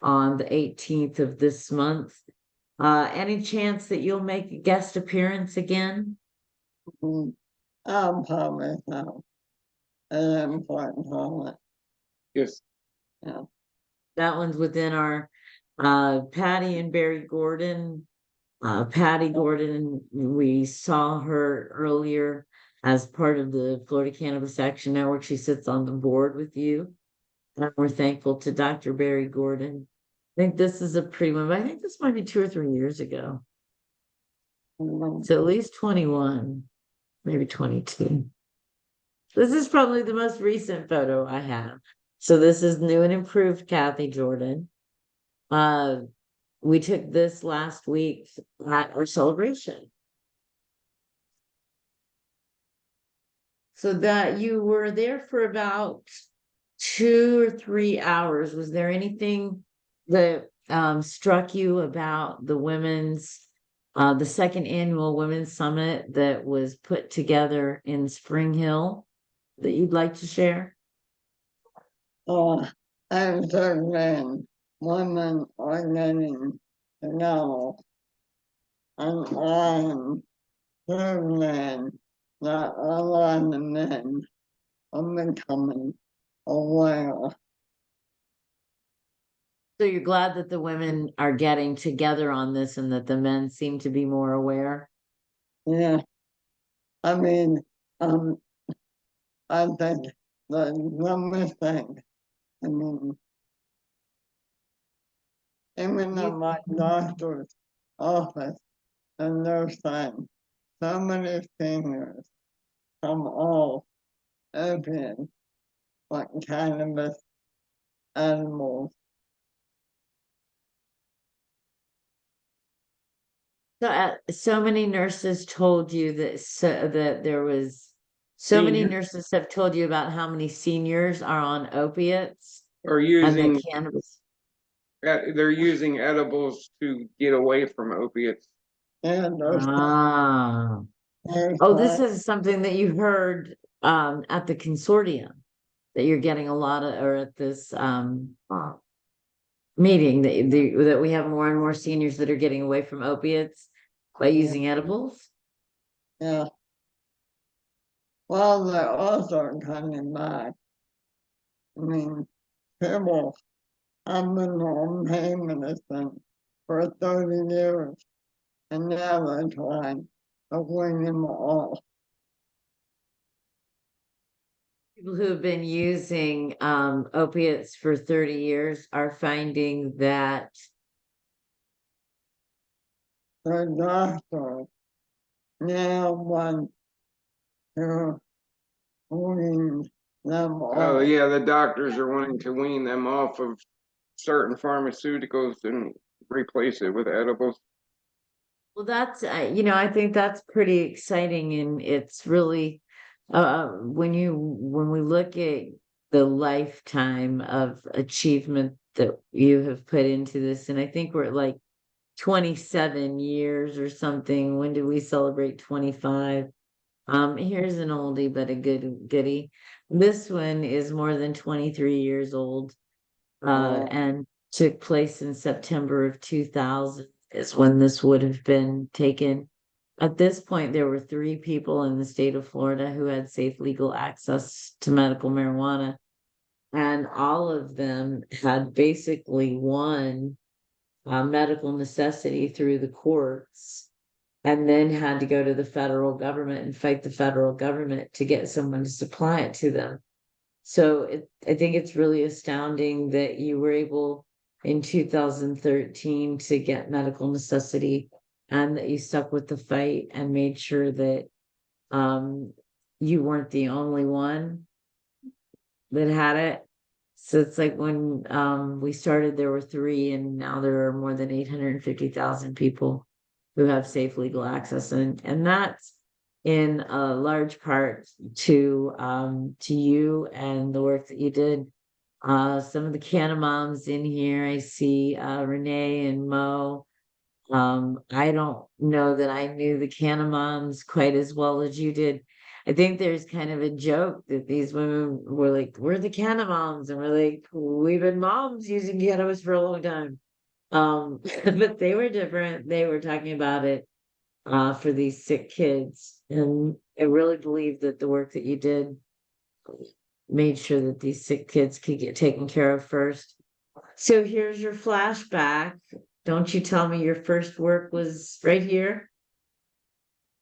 on the 18th of this month. Any chance that you'll make a guest appearance again? I'll probably have an important moment. Yes. That one's within our Patty and Barry Gordon Patty Gordon, we saw her earlier as part of the Florida Cannabis Action Network. She sits on the board with you. And we're thankful to Dr. Barry Gordon. I think this is a pretty one, but I think this might be 2 or 3 years ago. So at least 21, maybe 22. This is probably the most recent photo I have. So this is new and improved Cathy Jordan. We took this last week at our celebration. So that you were there for about 2 or 3 hours. Was there anything that struck you about the the second annual Women's Summit that was put together in Spring Hill that you'd like to share? I'm certain women are getting to know, and I'm certain that a lot of men are becoming aware. So you're glad that the women are getting together on this and that the men seem to be more aware? Yeah, I mean, I think the dumbest thing, I mean, even in my doctor's office, and they're saying so many seniors from all opiates, like cannabis, animals. So many nurses told you that there was so many Senior nurses have told you about how many seniors are on opiates are and using, that cannabis. they're using edibles to get away from opiates. And Ah. there's Oh, this like, is something that you heard at the consortium that you're getting a lot of, or at this meeting that we have more and more seniors that are getting away from opiates by using edibles. yeah, well, they're also coming back. I mean, people have been on pain medicine for 30 years, and now they're trying to bring them all. People who have been using opiates for 30 years are finding that The doctors now want to wean them Oh, off. yeah, the doctors are wanting to wean them off of certain pharmaceuticals and replace it with edibles. well, that's I think that's pretty exciting, and it's really when we look at the lifetime of achievement that you have put into this, and I think we're at like 27 years or something. When do we celebrate 25? Here's an oldie but a goodie. This one is more than 23 years old, and took place in September of 2000 is when this would have been taken. At this point, there were 3 people in the state of Florida who had safe legal access to medical marijuana, and all of them had basically won medical necessity through the courts, and then had to go to the federal government and fight the federal government to get someone to supply it to them. So I think it's really astounding that you were able in 2013 to get medical necessity, and that you stuck with the fight and made sure that um, you weren't the only one that had it. So it's like when we started, there were 3, and now there are more than 850,000 people who have safe legal access, and that's in a large part to you and the work that you did. Some of the Canna moms in here, I see Renee and Mo. I don't know that I knew the Canna moms quite as well as you did. I think there's kind of a joke that these women were like, we're the Canna moms, and we're like, we've been moms using cannabis for a long time. But they were different. They were talking about it for these sick kids. And I really believe that the work that you did made sure that these sick kids could get taken care of first. So here's your flashback don't you tell me your first work was right here?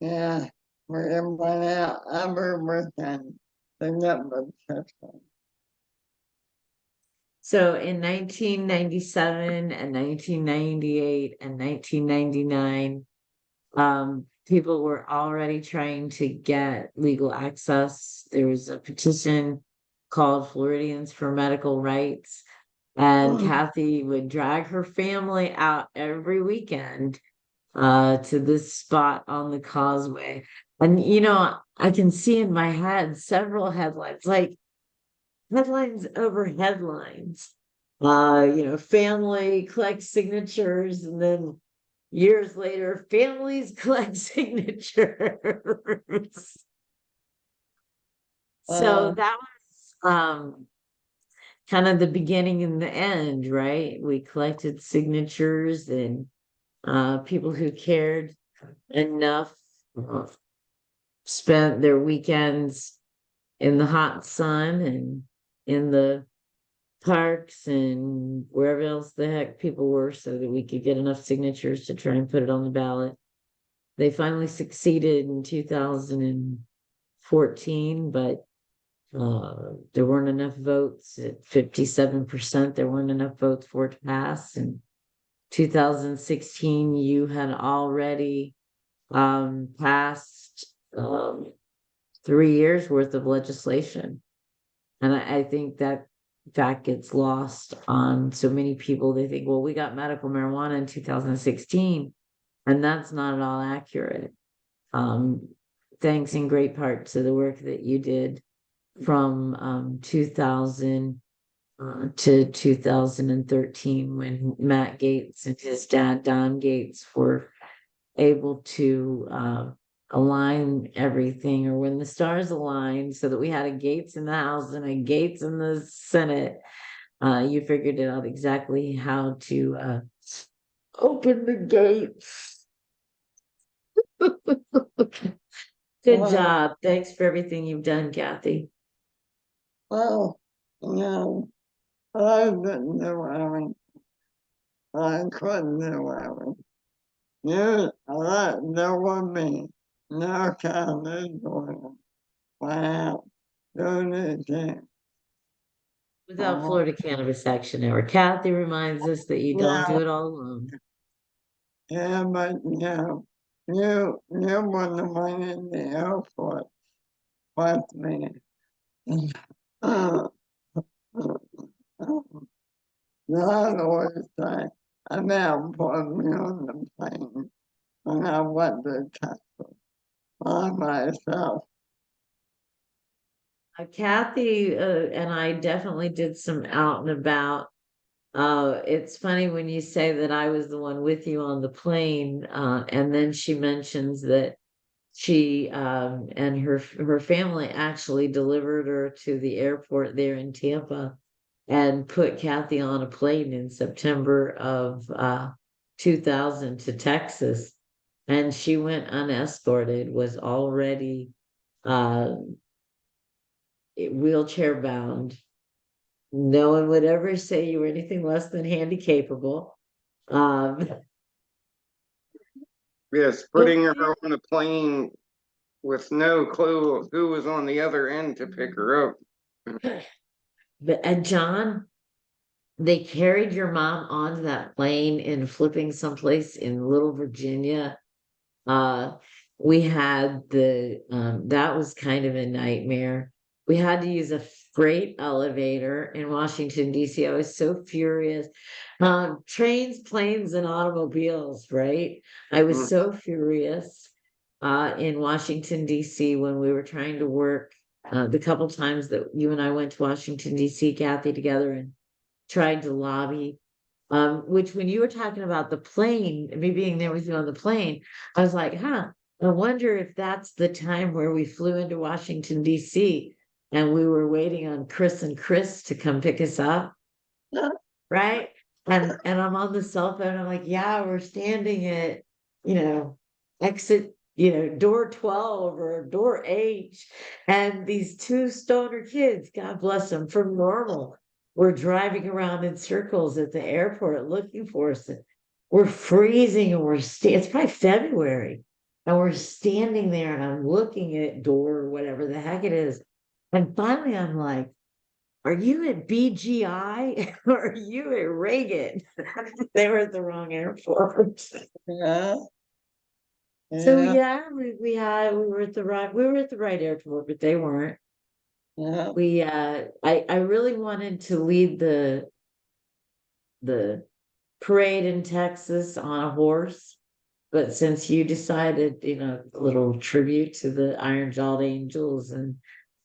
Yeah, we went out every weekend to get the chicken. So in 1997 and 1998 and 1999, people were already trying to get legal access. There was a petition called Floridians for Medical Rights, and Cathy would drag her family out every weekend to this spot on the causeway. And I can see in my head several headlines, like headlines over headlines. Family collects signatures, and then years later, families collect signatures. So that was kind of the beginning and the end, right? We collected signatures, and people who cared enough spent their weekends in the hot sun and in the parks and wherever else the heck people were, so that we could get enough signatures to try and put it on the ballot. They finally succeeded in 2014, but there weren't enough votes. At 57%, there weren't enough votes for it to pass. In 2016, you had already passed 3 years worth of legislation. And I think that fact gets lost on so many people. They think, well, we got medical marijuana in 2016, and that's not at all accurate. Thanks in great part to the work that you did from 2000 to 2013, when Matt Gates and his dad, Don Gates, were able to align everything, or when the stars aligned, so that we had a Gates in the House and a Gates in the Senate. You figured it out exactly how to open the gates. Good job. Thanks for everything you've done, Cathy. Well, I didn't do anything. I couldn't do anything. You let there with me. No Cathy doing it. Wow. Jodi James. Without Florida Cannabis Action Network. Cathy reminds us that you don't do it all alone. Yeah, but you wouldn't have went in the airport with me. Not always say, I now put me on the plane when I went to Texas by myself. Cathy and I definitely did some out and about. It's funny when you say that I was the one with you on the plane, and then she mentions that she and her family actually delivered her to the airport there in Tampa and put Cathy on a plane in September of 2000 to Texas. And she went unescorted, was already wheelchair bound. No one would ever say you were anything less than handy capable. Yes, putting her on a plane with no clue who was on the other end to pick her up. And John, they carried your mom onto that plane in flipping someplace in Little Virginia. We had that was kind of a nightmare. We had to use a freight elevator in Washington, D.C. I was so furious. Trains, planes, and automobiles, right? I was so furious in Washington, D.C. when we were trying to work the couple times that you and I went to Washington, D.C., Cathy, together, and tried to lobby. Which when you were talking about the plane, me being there with you on the plane, I was like, I wonder if that's the time where we flew into Washington, D.C., and we were waiting on Chris and Chris to come pick us up. Right? And I'm on the cell phone, I'm like, yeah, we're standing at, exit, door 12 or door H, and these two stoner kids, God bless them, from Normal, were driving around in circles at the airport looking for us. we're freezing and it's probably February. And we're standing there and I'm looking at door or whatever the heck it is. And finally I'm like, are you at BGI or are you at Reagan? They were at the wrong airport. Yeah, So yeah, yeah, we were at the right airport, but they weren't. yeah. I really wanted to lead the parade in Texas on a horse. But since you decided, a little tribute to the Iron Jawed Angels and,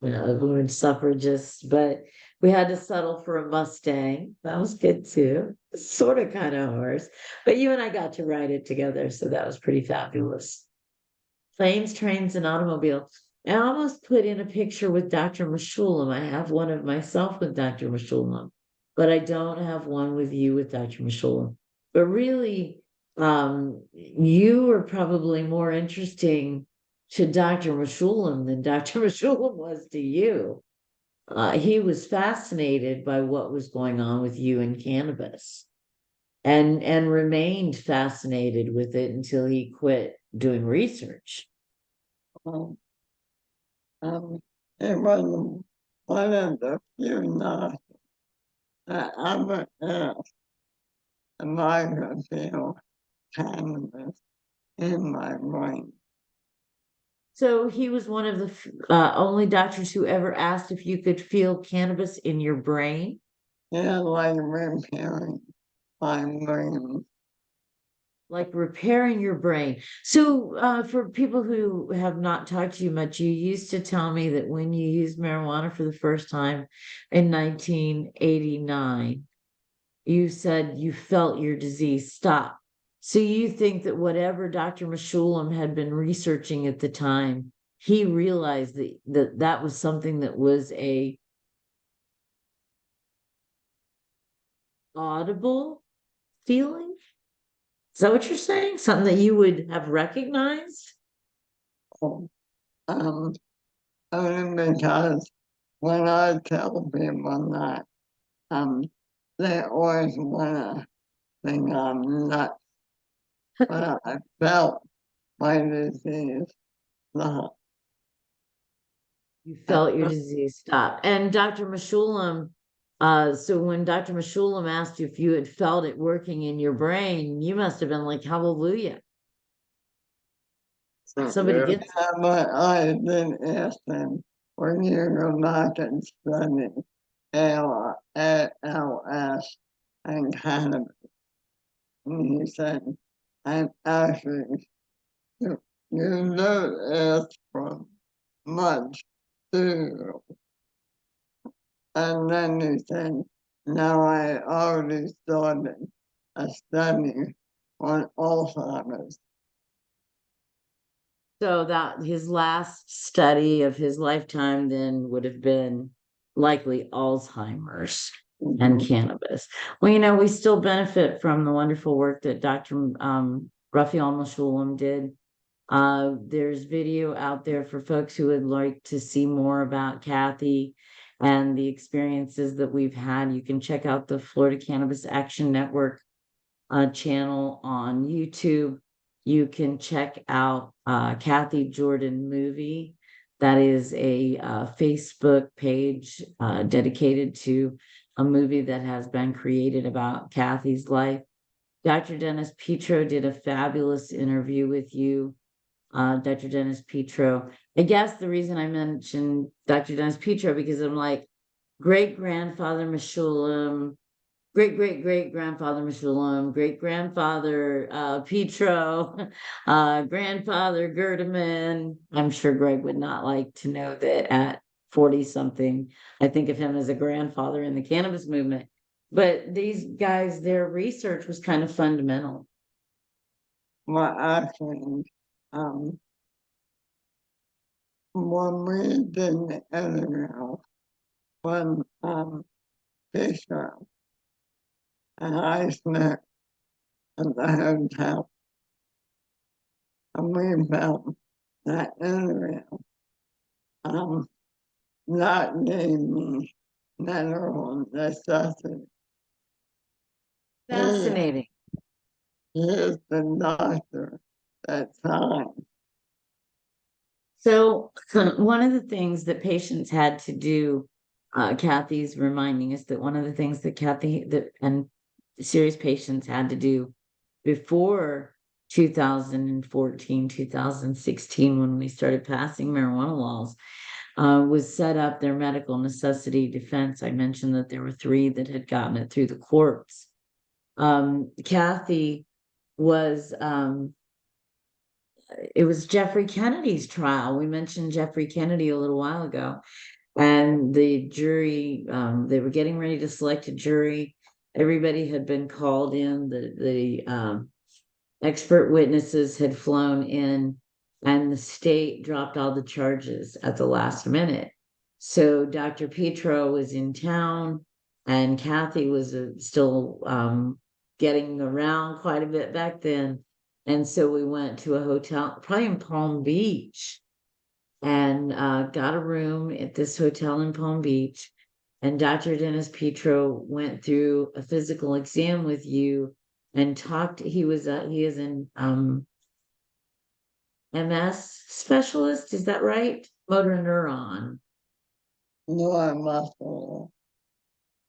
women suffragists, but we had to settle for a Mustang. That was good too. Sort of kind of horse. But you and I got to ride it together, so that was pretty fabulous. Planes, trains, and automobiles. I almost put in a picture with Dr. Meshulam. I have one of myself with Dr. Meshulam, but I don't have one with you with Dr. Meshulam. But really, you are probably more interesting to Dr. Meshulam than Dr. Meshulam was to you. He was fascinated by what was going on with you in cannabis and remained fascinated with it until he quit doing research. Um, it was one of the few nights that I ever asked if I could feel cannabis in my brain. So he was one of the only doctors who ever asked if you could feel cannabis in your brain, Yeah, like repairing my brain. like repairing your brain. So for people who have not talked to you much, you used to tell me that when you used marijuana for the first time in 1989, you said you felt your disease stop. So you think that whatever Dr. Meshulam had been researching at the time, he realized that was something that was a audible feeling? Is that what you're saying? Something that you would have recognized? Oh, Um, only because when I tell people that, um, they always wanna think I'm nuts, but I felt my disease stop. You felt your disease stop. And Dr. Meshulam, so when Dr. Meshulam asked you if you had felt it working in your brain, you must have been like, hallelujah. Somebody Yeah. gets it. But I did ask them, when you go back and study ALS and cannabis, and he said, I'm actually, you don't ask for much, too. And then he said, now I already started a study on Alzheimer's. So that his last study of his lifetime then would have been likely Alzheimer's and cannabis. Well, we still benefit from the wonderful work that Dr. Raphael Moshulam did. There's video out there for folks who would like to see more about Cathy and the experiences that we've had. You can check out the Florida Cannabis Action Network channel on YouTube. You can check out Cathy Jordan Movie. That is a Facebook page dedicated to a movie that has been created about Cathy's life. Dr. Dennis Petro did a fabulous interview with you, Dr. Dennis Petro. I guess the reason I mentioned Dr. Dennis Petro because I'm like great grandfather Meshulam, great grandfather Meshulam, great grandfather Petro, grandfather Gerdeman. I'm sure Greg would not like to know that at 40 something, I think of him as a grandfather in the cannabis movement. But these guys, their research was kind of fundamental. Well, actually, um, when we did the interview, when Fisher and I met at the hotel, and we felt that interview, um, that gave me medical necessity. Yeah, Fascinating. he's the doctor at time. So one of the things that patients had to do, Cathy's reminding us that one of the things that Cathy and serious patients had to do before 2014, 2016, when we started passing marijuana laws, was set up their medical necessity defense. I mentioned that there were 3 that had gotten it through the courts. Cathy was it was Jeffrey Kennedy's trial. We mentioned Jeffrey Kennedy a little while ago, and the jury, they were getting ready to select a jury. Everybody had been called in. The expert witnesses had flown in, and the state dropped all the charges at the last minute. So Dr. Petro was in town, and Cathy was still getting around quite a bit back then. And so we went to a hotel, probably in Palm Beach, and got a room at this hotel in Palm Beach. And Dr. Dennis Petro went through a physical exam with you and talked. He is an MS specialist, is that right? Motor neuron.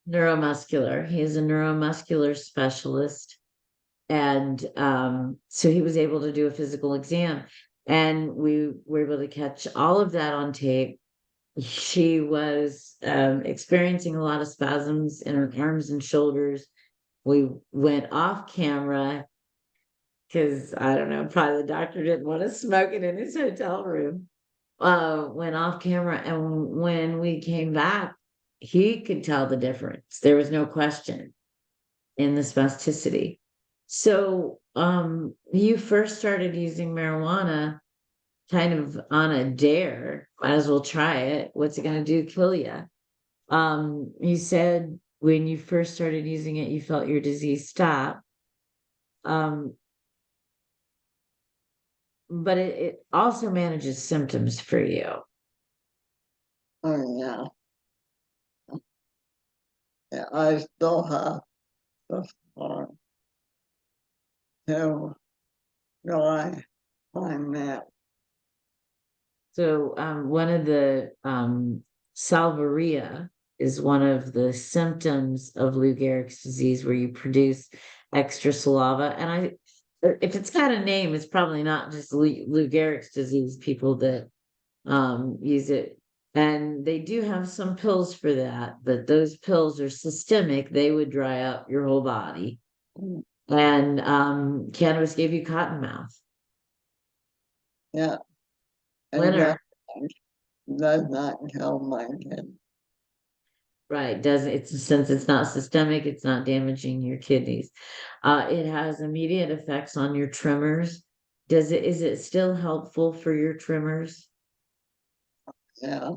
Neuromuscular. He is a neuromuscular specialist. And so he was able to do a physical exam, and we were able to catch all of that on tape. She was experiencing a lot of spasms in her arms and shoulders. We went off camera because I don't know, probably the doctor didn't want us smoking in his hotel room. Went off camera, and when we came back, he could tell the difference. There was no question in the spasticity. So you first started using marijuana kind of on a dare. Might as well try it. What's it going to do? Kill you. You said when you first started using it, you felt your disease stop. But it also manages symptoms for you. Oh, yeah. Yeah, I still have the farm to July on that. So one of the salvarea is one of the symptoms of Lou Gehrig's disease, where you produce extra saliva. And if it's got a name, it's probably not just Lou Gehrig's disease people that use it. And they do have some pills for that, but those pills are systemic. They would dry up your whole body. And cannabis gave you cotton mouth. Yeah. And Winner. does not kill my kid. Right, since it's not systemic, it's not damaging your kidneys. It has immediate effects on your tremors. Is it still helpful for your tremors? Yeah.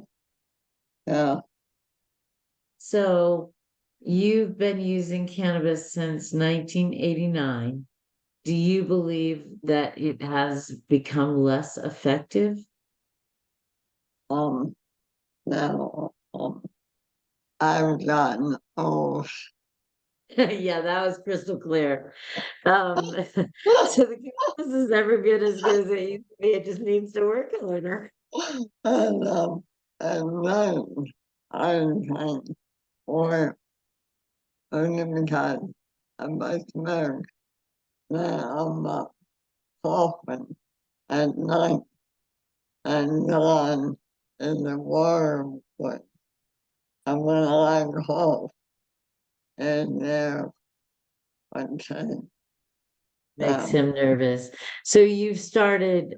Yeah. So you've been using cannabis since 1989. Do you believe that it has become less effective? Now, I've gotten old. Yeah, that was crystal clear. So the cannabis is every bit as good as it used to be. It just needs to work harder. And then I'm trying for only because I must smoke. Now I'm not coughing at night and gone in the warm place. And when I cough in there, one time. Makes him nervous. So you started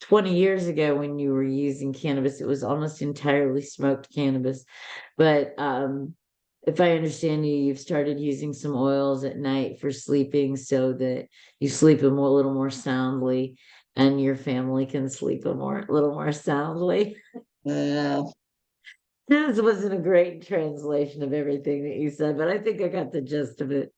20 years ago when you were using cannabis. It was almost entirely smoked cannabis. But if I understand you, you've started using some oils at night for sleeping so that you sleep a little more soundly, and your family can sleep a little more soundly. Yeah. This wasn't a great translation of everything that you said, but I think I got the gist of it.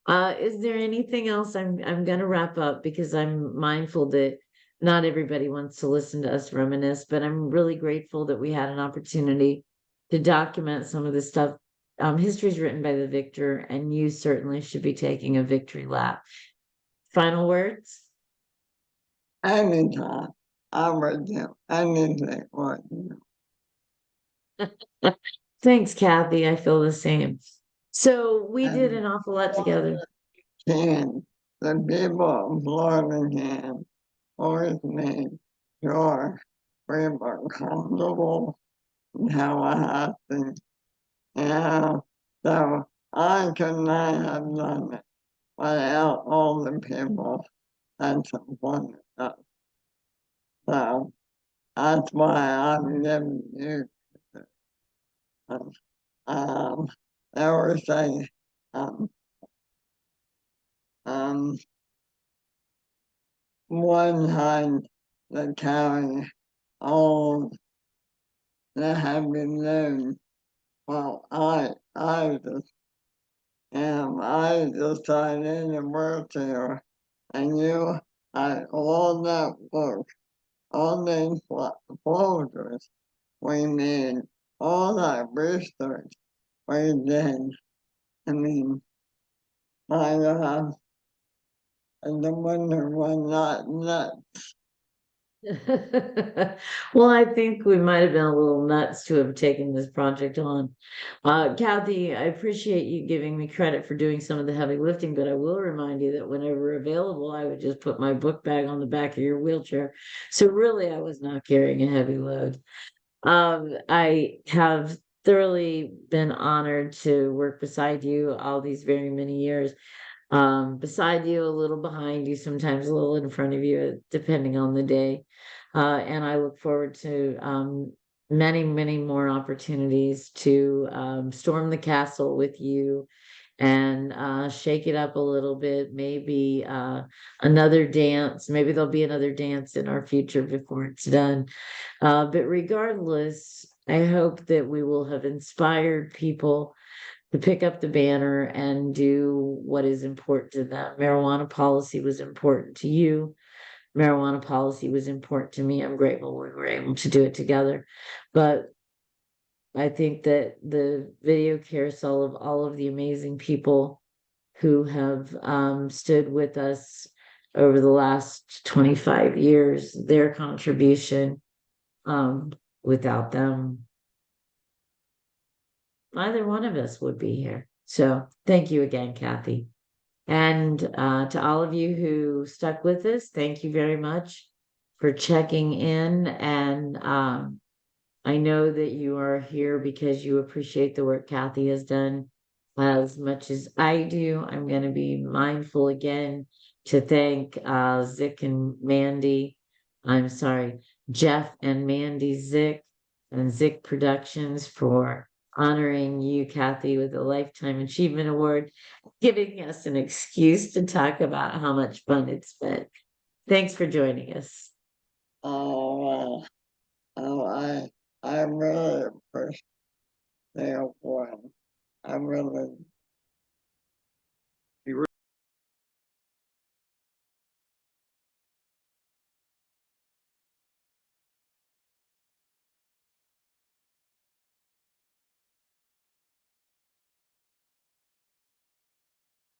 Is there anything else? I'm gonna wrap up because I'm mindful that not everybody wants to listen to us reminisce, but I'm really grateful that we had an opportunity to document some of this stuff. History is written by the victor, and you certainly should be taking a victory lap. final words? Anytime, I would do anything for you. Thanks, Kathy. I feel the same. So we did an awful lot together. Can the people of Florida can always make sure we were comfortable and how I have to. Yeah, so I could not have done it without all the people that supported us. So that's why I'm giving you. Um, I would say, um, um, one time the county all that have been known. Well, I just I decided in work here, and you had all that work, all these folders we made, all that research we did. I mean, my and the wonder was not nuts. Well, I think we might have been a little nuts to have taken this project on. Kathy, I appreciate you giving me credit for doing some of the heavy lifting, but I will remind you that whenever available, I would just put my book bag on the back of your wheelchair. So really, I was not carrying a heavy load. I have thoroughly been honored to work beside you all these very many years. Beside you, a little behind you, sometimes a little in front of you, depending on the day. And I look forward to many, many more opportunities to storm the castle with you and shake it up a little bit. Maybe another dance. Maybe there'll be another dance in our future before it's done. But regardless, I hope that we will have inspired people to pick up the banner and do what is important to them. Marijuana policy was important to you. Marijuana policy was important to me. I'm grateful we were able to do it together. But I think that the video carousel of all of the amazing people who have stood with us over the last 25 years, their contribution, without them, neither one of us would be here. So thank you again, Kathy. And to all of you who stuck with us, thank you very much for checking in. And I know that you are here because you appreciate the work Kathy has done as much as I do. I'm going to be mindful again to thank Zick and Mandy. I'm sorry, Jeff and Mandy Zick and Zick Productions for honoring you, Kathy, with a Lifetime Achievement Award, giving us an excuse to talk about how much fun it's been. Thanks for joining us. Oh, I really appreciate the award. I really